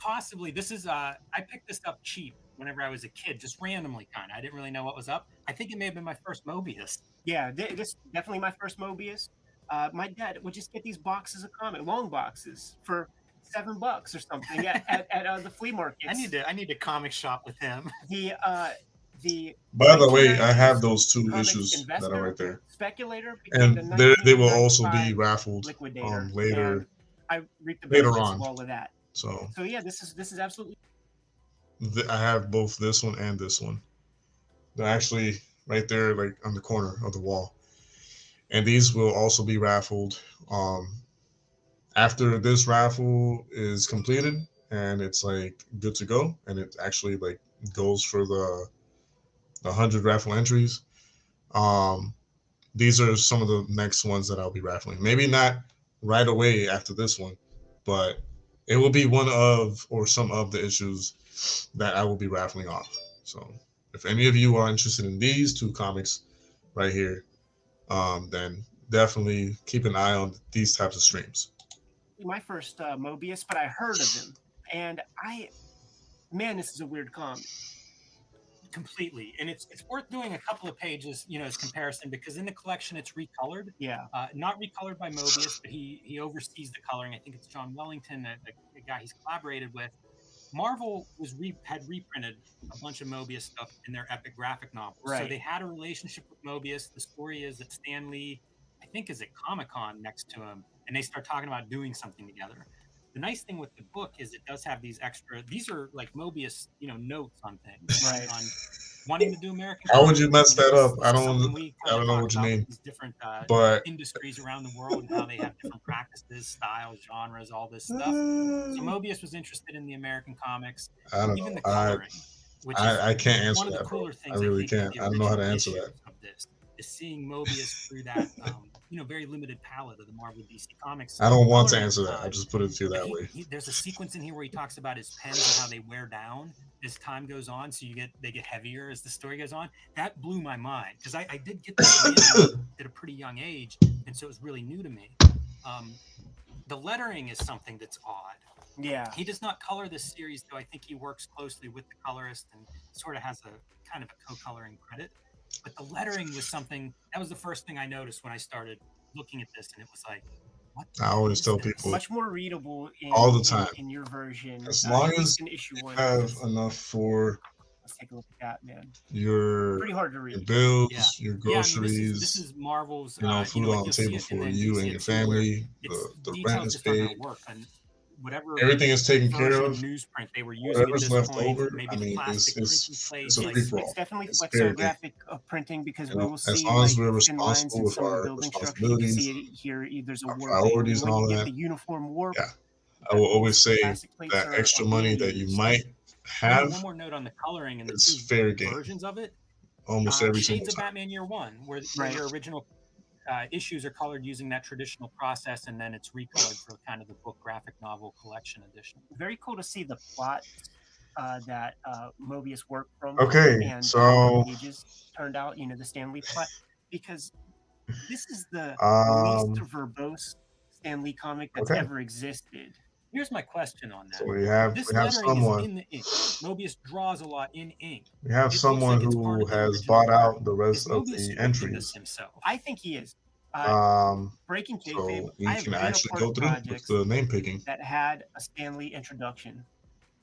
I picked this up cheap whenever I was a kid, just randomly kind of. I didn't really know what was up. I think it may have been my first Mobius. Yeah, this definitely my first Mobius. My dad would just get these boxes of comic, long boxes for $7 or something at the flea market. I need to comic shop with him. By the way, I have those 2 issues that are right there. Speculator, and they will also be raffled later. I reaped the later benefits on of all of that. So yeah, this is absolutely. I have both this one and this one. They're actually right there, like on the corner of the wall. and these will also be raffled. After this raffle is completed and it's like good to go, and it actually like goes for the 100 raffle entries. Um, these are some of the next ones that I'll be raffling. Maybe not right away after this one, but it will be one of or some of the issues that I will be raffling off. So if any of you are interested in these two comics right here, then definitely keep an eye on these types of streams. My first Mobius, but I heard of him, and man, this is a weird comic. Completely, and it's worth doing a couple of pages, as comparison, because in the collection it's recolored. Yeah, not recolored by Mobius, but he oversees the coloring. I think it's John Wellington, the guy he's collaborated with. Marvel had reprinted a bunch of Mobius stuff in their epic graphic novels, so they had a relationship with Mobius. The story is that Stan Lee, I think, is at Comic-Con next to him, and they start talking about doing something together. The nice thing with the book is it does have these are like Mobius, notes on things, on wanting to do American. How would you mess that up? I don't know what you mean. These different but industries around the world and how they have different practices, styles, genres, all this stuff. So Mobius was interested in the American comics, I don't even know. the coloring, which is I can't answer one of the that, cooler bro. things. I really think, can't. I don't know how to answer that. Of this is seeing Mobius through that very limited palette of the Marvel DC comics. I don't want to answer that. I just put it to you that way. There's a sequence in here where he talks about his pens and how they wear down as time goes on, so they get heavier as the story goes on. That blew my mind because I did get this at a pretty young age, and so it was really new to me. The lettering is something that's odd. Yeah, he does not color this series, though I think he works closely with the colorist and sort of has a kind of a co-coloring credit. But the lettering was something that was the first thing I noticed when I started looking at this, and it was like, what? I always tell people much more readable all the time in your version. As long as in issue you 1, have enough for let's take a look at that, man. Pretty hard to read. Your bills, your groceries. This is Marvel's. Food on the table for you and your family. The rent is paid. Everything is taken care of. Newsprint they were using Whatever's left over, maybe I mean, it's a free for all. It's definitely flexographic printing because we will see as long as we're thin lines responsible in with some of the our building structure. You can responsibilities, see it here. There's a our warp. priorities and all when you that. get the uniform warp. Yeah, I will always say that extra money that you might have. One more note on the coloring and the It's two fair game. versions of it. Almost every single Shades time. of Batman Year One, where your original issues are colored using that traditional process, and then it's recolored for kind of the book graphic novel collection edition. Very cool to see the plot that Mobius worked from. Okay, and so pages turned out, the Stan Lee plot, because this is the least verbose Stan Lee comic that's ever existed. Here's my question on that. So we have someone. Is in the ink. Mobius draws a lot in ink. We have someone who has bought out the rest of the entries. I think he is. Breaking kayfabe. So we can actually go through with the name picking. That had a Stan Lee introduction,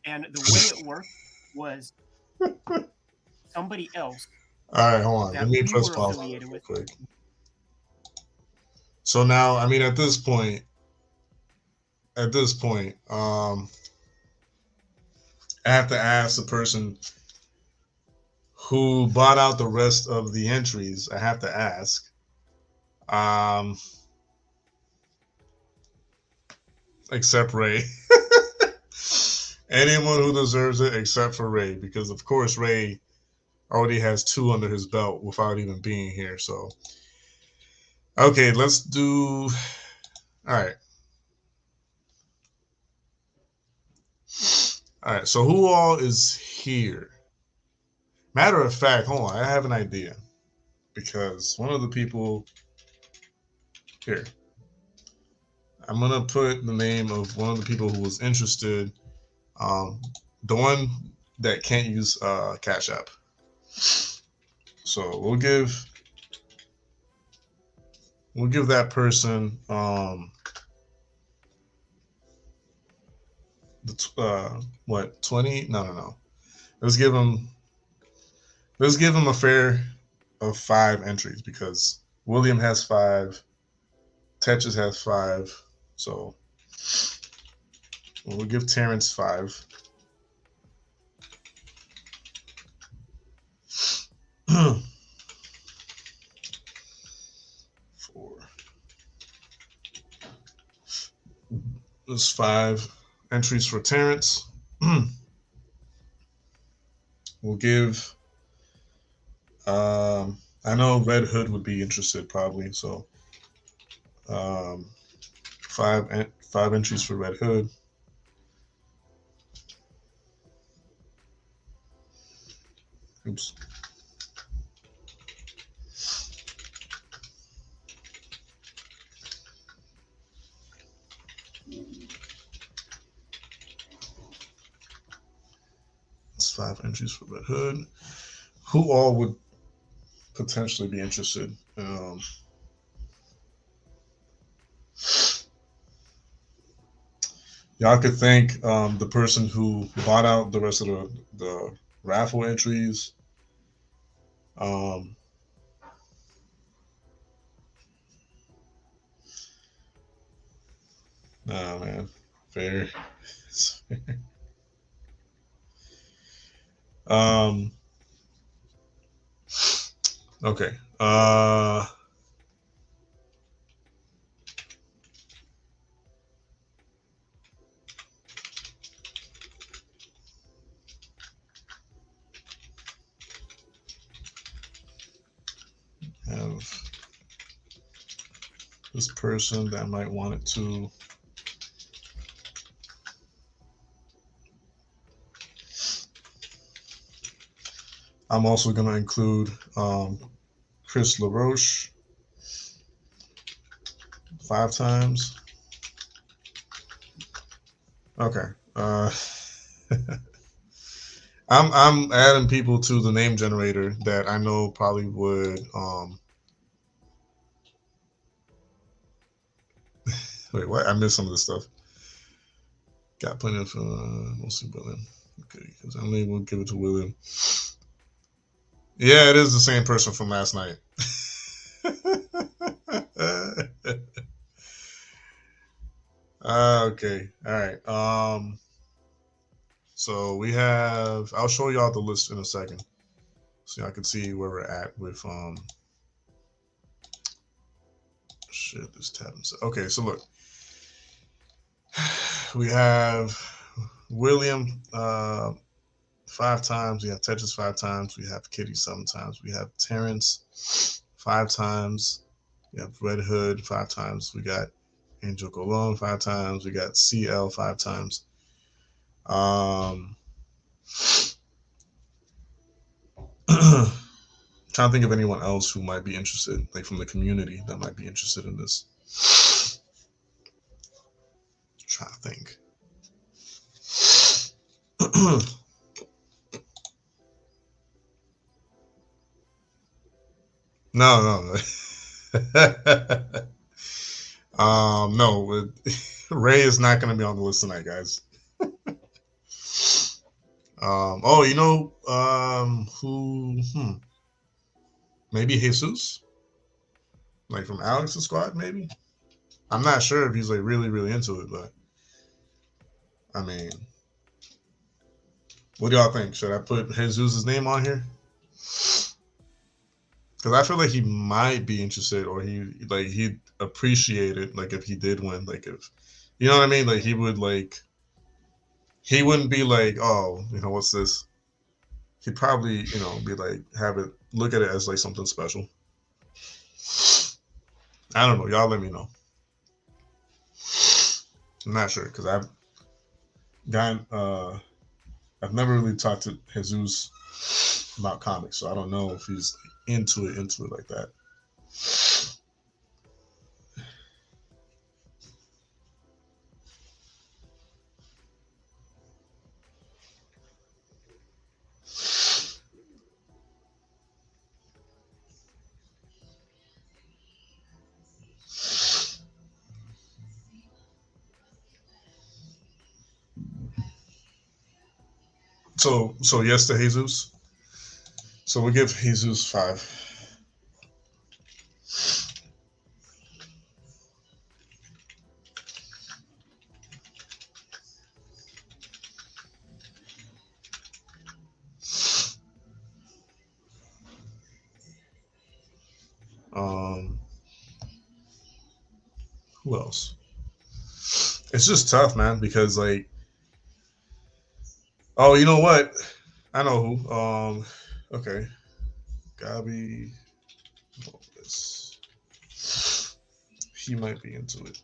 and the way it worked was somebody else. All right, hold on. Let me press pause real quick. So now, I mean, at this point, I have to ask the person who bought out the rest of the entries. I have to ask, except Ray. Anyone who deserves it except for Ray, because of course Ray already has 2 under his belt without even being here. So, okay, let's do. All right. All right, so who all is here? Matter of fact, hold on, I have an idea. Because one of the people here, I'm going to put the name of one of the people who was interested, the one that can't use Cash App. So we'll give that person what, 20? No. Let's give him a fair of 5 entries because William has 5, Tetris has 5, so we'll give Terrence 5. There's 5 entries for Terrence. We'll give. I know Red Hood would be interested probably, so 5 entries for Red Hood. Oops. It's 5 entries for Red Hood. Who all would potentially be interested? Y'all could thank the person who bought out the rest of the raffle entries. Nah, man, fair. Okay. Have this person that might want it to. I'm also going to include Chris LaRoche 5 times. Okay. I'm adding people to the name generator that I know probably would. Wait, what? I missed some of this stuff. Got plenty of mostly William. Okay, because I only will give it to William. Yeah, it is the same person from last night. Okay, all right. So we have. I'll show y'all the list in a second, so y'all can see where we're at with Shit, this tab. Okay, so look, we have William 5 times. We have Tetris 5 times. We have Kitty 7 times. We have Terrence 5 times. We have Red Hood 5 times. We got Angel Colon 5 times. We got CL 5 times. Trying to think of anyone else who might be interested, like from the community that might be interested in this. Trying to think. No. No, Ray is not going to be on the list tonight, guys. Oh, you know, who? Maybe Jesus, like from Alex's squad, maybe. I'm not sure if he's like really, really into it, but I mean, what do y'all think? Should I put Jesus' name on here? Because I feel like he might be interested, or he'd appreciate it, like if he did win, like if you know what I mean, like he would like. He wouldn't be like, oh, you know, what's this? He'd probably, you know, be like, look at it as like something special. I don't know. Y'all let me know. I'm not sure because I've never really talked to Jesus about comics, so I don't know if he's into it like that. So yes to Jesus. So we'll give Jesus 5. Who else? It's just tough, man, because like, oh, you know what? I know who. Okay, Gabi. This. He might be into it.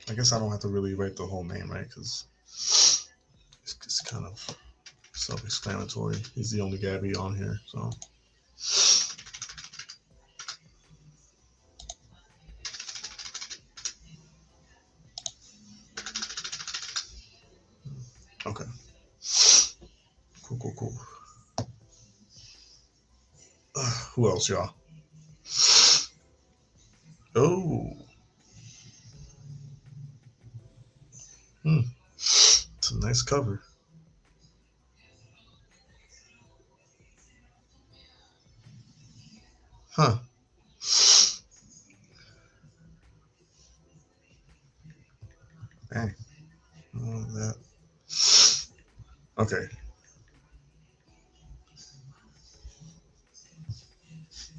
I guess I don't have to really write the whole name, right? Because it's kind of self-explanatory. He's the only Gabby on here, so. Okay. Cool. Who else, y'all? Oh. It's a nice cover. Huh. Dang. That. Okay.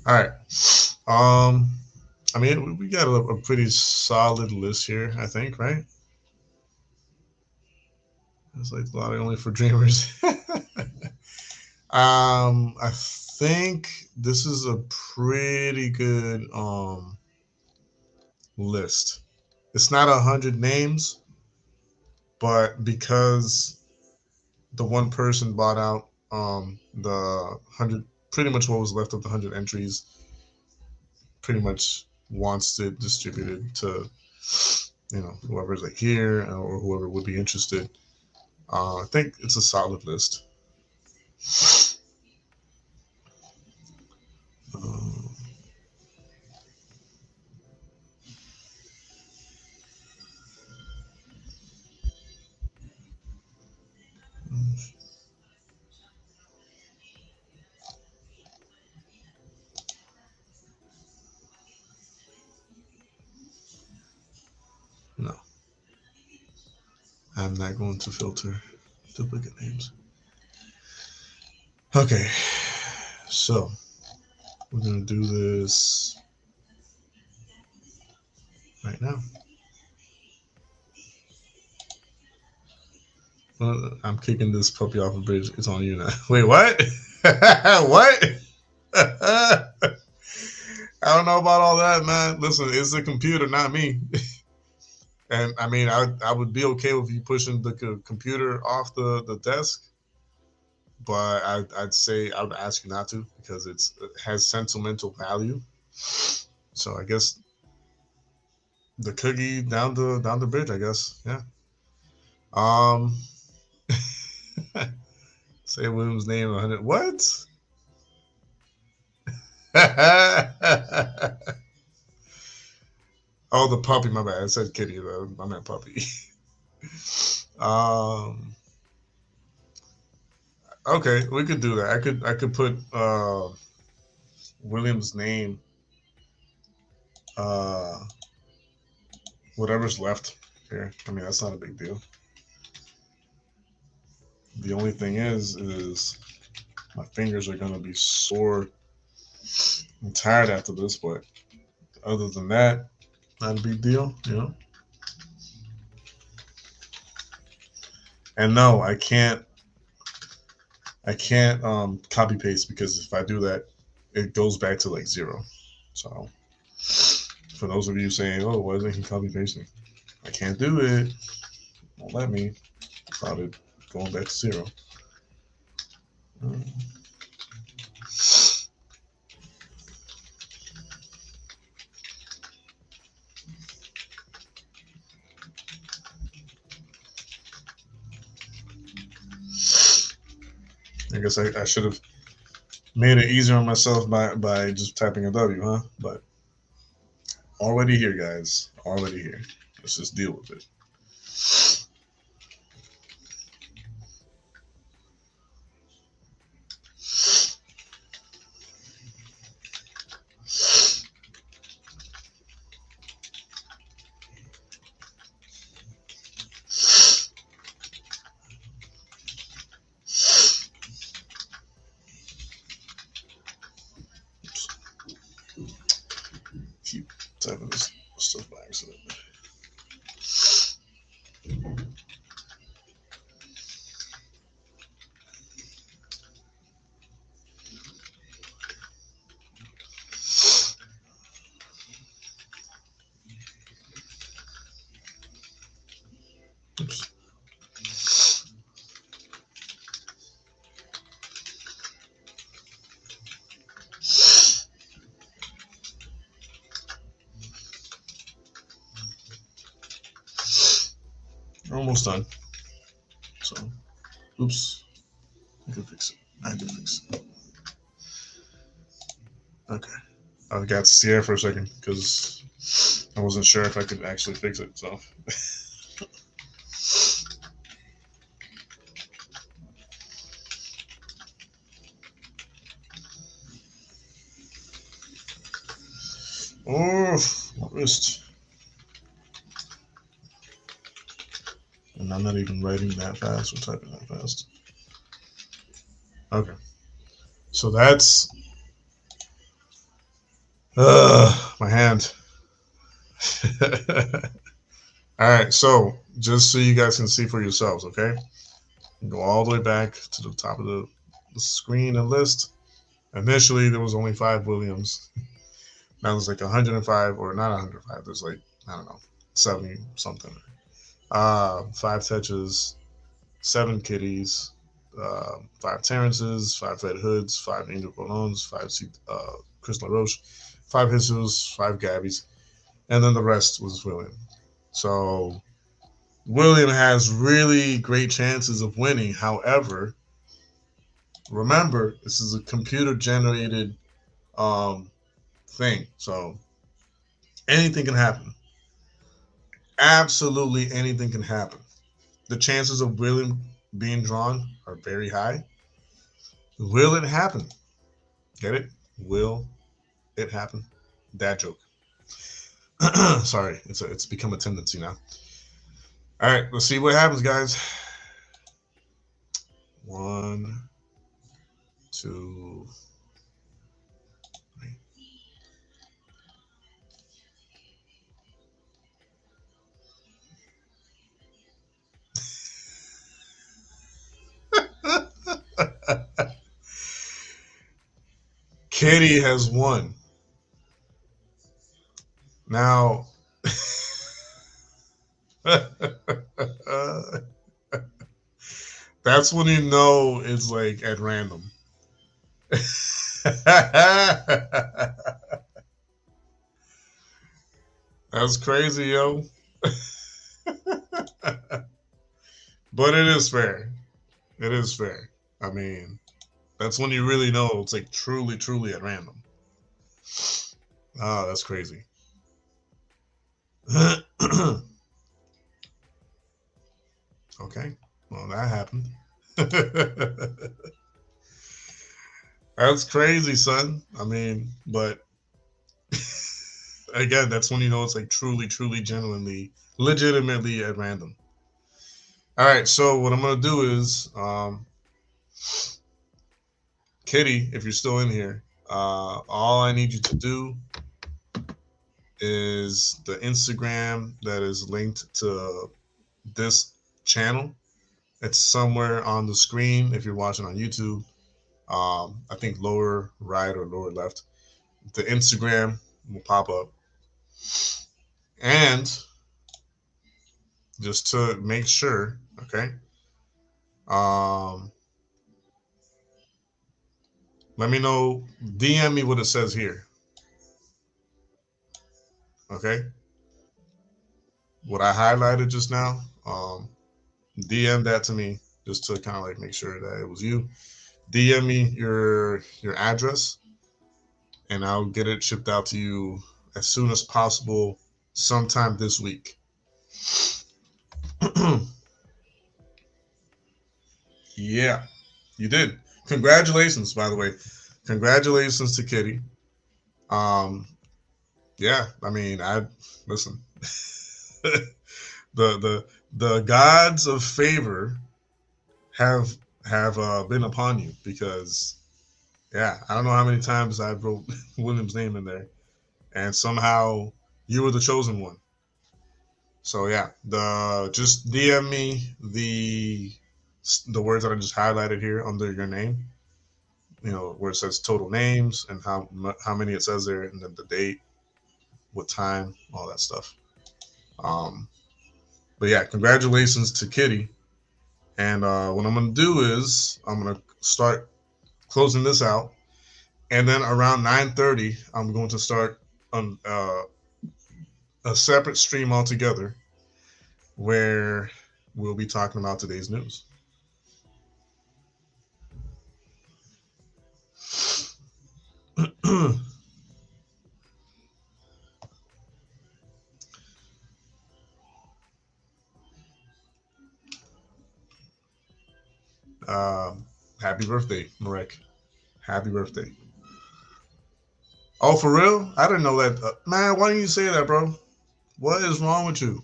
All right. I mean, we got a pretty solid list here, I think, right? It's like a lot only for dreamers. I think this is a pretty good list. It's not 100 names, but because the one person bought out the 100, pretty much what was left of the 100 entries, pretty much wants it distributed to, whoever's like here or whoever would be interested. I think it's a solid list. No, I'm not going to filter duplicate names. Okay, so we're going to do this right now. I'm kicking this puppy off a bridge. It's on you now. Wait, what? What? I don't know about all that, man. Listen, it's the computer, not me. And I mean, I would be okay with you pushing the computer off the desk, but I'd say I would ask you not to because it has sentimental value. So I guess the cookie down the bridge, I guess. Yeah. Say William's name 100. What? Oh, the puppy. My bad. I said kitty though. I meant puppy. Okay, we could do that. I could put William's name. Whatever's left here. I mean, that's not a big deal. The only thing is my fingers are gonna be sore and tired after this, but other than that, not a big deal, And no, I can't copy paste because if I do that, it goes back to like 0. So for those of you saying, "Oh, why isn't he copy pasting?" I can't do it. Won't let me. Without it going back to 0. I guess I should have made it easier on myself by just typing a W, huh? But already here, guys. Already here. Let's just deal with it. Oops. Almost done. So, oops. I can fix it. I can fix it. Okay. I got scared for a second because I wasn't sure if I could actually fix it. So. Oh, my wrist. And I'm not even writing that fast or typing that fast. Okay. So that's my hand. All right, so just so you guys can see for yourselves, okay? Go all the way back to the top of the screen and list. Initially, there was only 5 Williams. Now there's like 105, or not 105. There's like, I don't know, 70 something. 5 Tetches, 7 Kitties, 5 Terrences, 5 Red Hoods, 5 Angel Colones, 5 Chris LaRoche, 5 Jesus, 5 Gabbies, and then the rest was William. So William has really great chances of winning. However, remember, this is a computer-generated thing, so anything can happen. Absolutely anything can happen. The chances of William being drawn are very high. Will it happen? Get it? Will it happen? Dad joke. Sorry, it's become a tendency now. All right, let's see what happens, guys. 1, 2, 3. Kitty has won. Now, that's when you know it's like at random. That's crazy, yo. But it is fair. It is fair. I mean, that's when you really know it's like truly, truly at random. Oh, that's crazy. Okay. Well, that happened. That's crazy, son. I mean, but again, that's when you know it's like truly, truly, genuinely, legitimately at random. All right, so what I'm going to do is, Kitty, if you're still in here, all I need you to do is the Instagram that is linked to this channel. It's somewhere on the screen if you're watching on YouTube. I think lower right or lower left. The Instagram will pop up. And just to make sure, okay, let me know, DM me what it says here. Okay? What I highlighted just now, DM that to me just to kind of like make sure that it was you. DM me your address and I'll get it shipped out to you as soon as possible sometime this week. Yeah, you did. Congratulations, by the way. Congratulations to Kitty. Yeah, I mean, listen. the gods of favor have been upon you because, yeah, I don't know how many times I wrote William's name in there, and somehow you were the chosen one. So yeah, just DM me the words that I just highlighted here under your name. You know, where it says total names and how many it says there, and then the date, what time, all that stuff. But yeah, congratulations to Kitty. And what I'm going to do is I'm going to start closing this out. And then around 9:30, I'm going to start on a separate stream altogether where we'll be talking about today's news. Happy birthday, Marek. Happy birthday. Oh, for real? I didn't know that. Man, why didn't you say that, bro? What is wrong with you?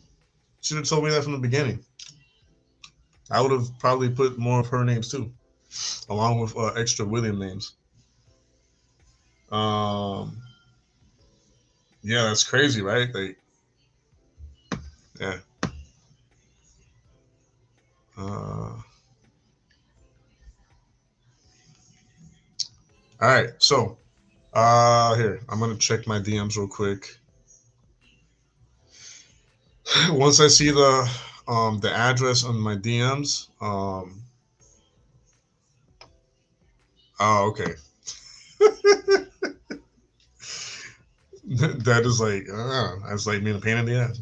Should have told me that from the beginning. I would have probably put more of her names too, along with extra William names. Yeah, that's crazy, right? Like, yeah. All right, so here, I'm gonna check my DMs real quick. Once I see the address on my DMs, oh, okay. That is like, that's like being a pain in the ass.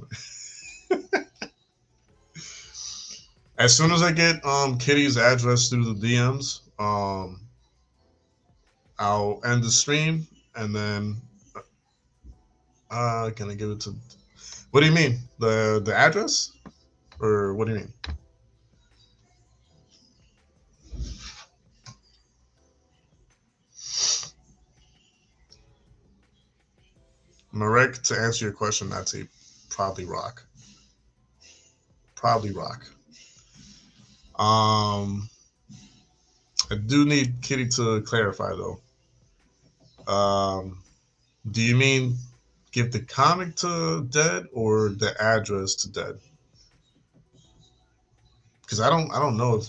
As soon as I get Kitty's address through the DMs, I'll end the stream, and then can I give it to? What do you mean? The address, or what do you mean? Marek, to answer your question, I'd say probably rock. Probably rock. I do need Kitty to clarify though. Do you mean give the comic to Dead or the address to Dead? Because I don't know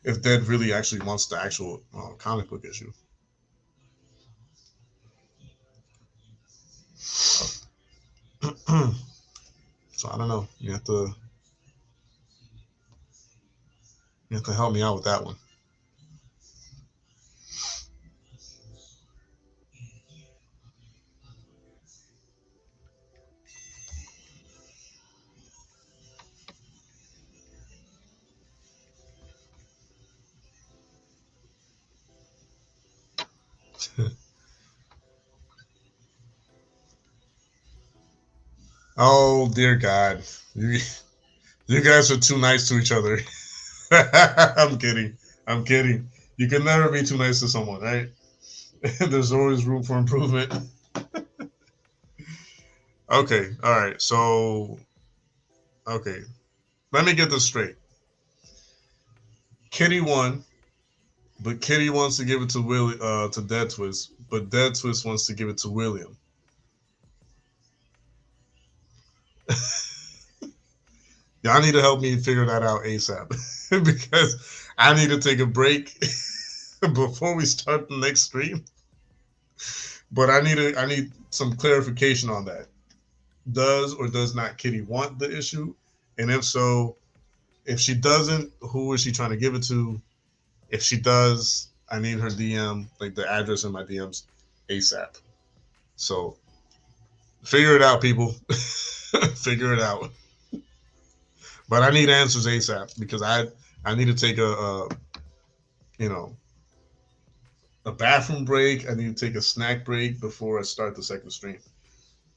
if Dead really actually wants the actual comic book issue. So I don't know. You have to help me out with that one. Oh dear God, you guys are too nice to each other. I'm kidding. You can never be too nice to someone, right? There's always room for improvement. Okay, all right. So, okay, let me get this straight. Kitty won, but Kitty wants to give it to to Dead Twist, but Dead Twist wants to give it to William. Y'all need to help me figure that out ASAP because I need to take a break before we start the next stream. But I need some clarification on that. Does or does not Kitty want the issue? And if so, if she doesn't, who is she trying to give it to? If she does, I need her DM, like the address in my DMs, ASAP. So figure it out, people. Figure it out. But I need answers ASAP because I need to take a bathroom break. I need to take a snack break before I start the second stream.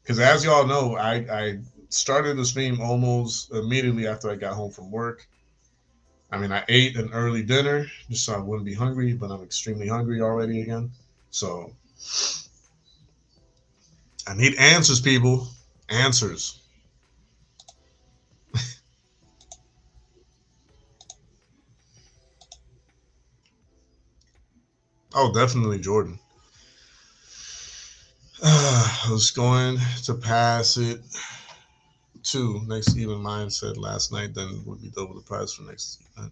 Because as y'all know, I started the stream almost immediately after I got home from work. I mean, I ate an early dinner just so I wouldn't be hungry, but I'm extremely hungry already again. So I need answers, people. Answers. Oh, definitely Jordan. I was going to pass it to next even mine said last night, then would be double the price for next event.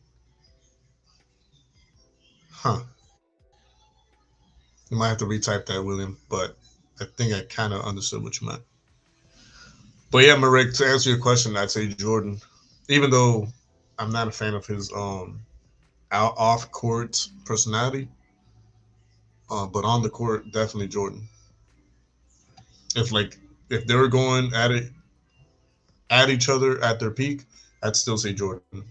Huh. You might have to retype that, William, but I think I kind of understood what you meant. But yeah, Marek, to answer your question, I'd say Jordan. even though I'm not a fan of his off court personality, but on the court, definitely Jordan. If like if they were going at it at each other at their peak, I'd still say Jordan.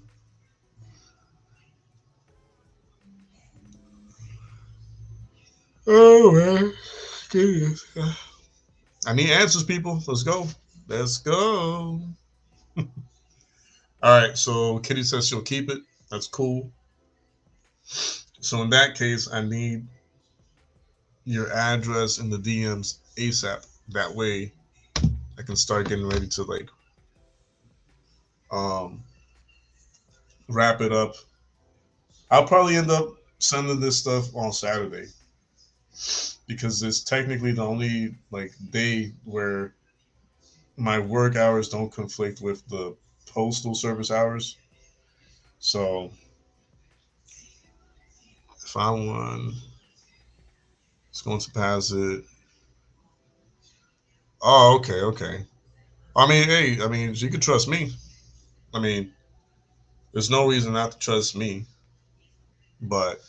Oh man, goodness. I need answers, people. Let's go. Let's go. All right. So Kitty says she'll keep it. That's cool. So in that case, I need your address in the DMs ASAP. That way, I can start getting ready to like um wrap it up. I'll probably end up sending this stuff on Saturday because it's technically the only like day where my work hours don't conflict with the postal service hours. So if I want, it's going to pass it. Oh, okay, okay. I mean, hey, I mean, you can trust me. I mean, there's no reason not to trust me. But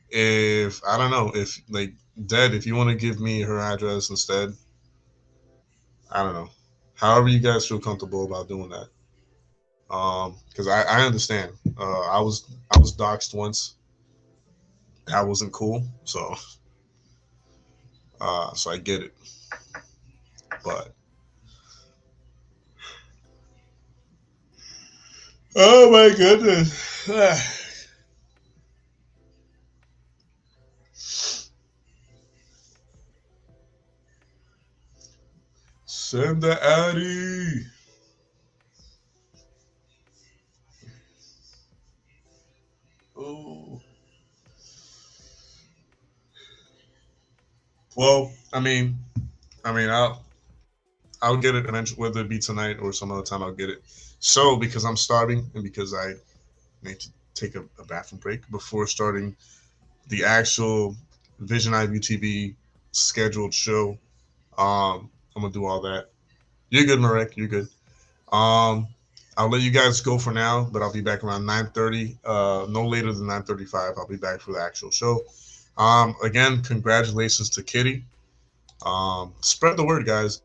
if I don't know, if like Dead, if you want to give me her address instead, I don't know. However you guys feel comfortable about doing that. Because I understand. I was doxxed once. That wasn't cool. So I get it. But oh my goodness. Send the Addy. Oh. Well, I mean, I'll get it eventually, whether it be tonight or some other time. I'll get it. So because I'm starving and because I need to take a bathroom break before starting the actual Vision IVTV TV scheduled show, I'm gonna do all that. You're good, Marek. You're good. Um, I'll let you guys go for now, but I'll be back around 9:30. No later than 9:35. I'll be back for the actual show. Again, congratulations to Kitty. Spread the word, guys.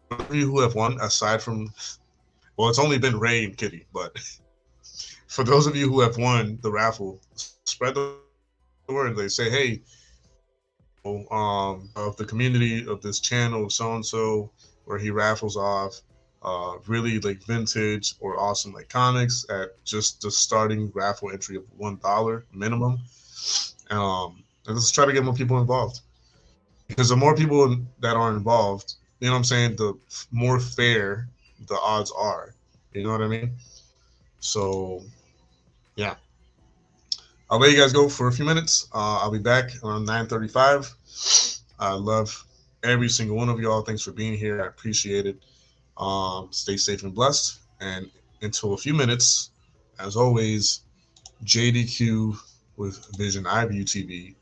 For those of you who have won, aside from, well, it's only been Ray and Kitty, but for those of you who have won the raffle, spread the word. They say, hey, of the community of this channel, so and so, where he raffles off really like vintage or awesome like comics at just the starting raffle entry of $1 minimum. And let's try to get more people involved because the more people that are involved, you know what I'm saying, the more fair the odds are. You know what I mean? So yeah, I'll let you guys go for a few minutes. I'll be back around 9:35. I love every single one of y'all. Thanks for being here. I appreciate it. Stay safe and blessed. And until a few minutes, as always, JDQ with Vision IVU TV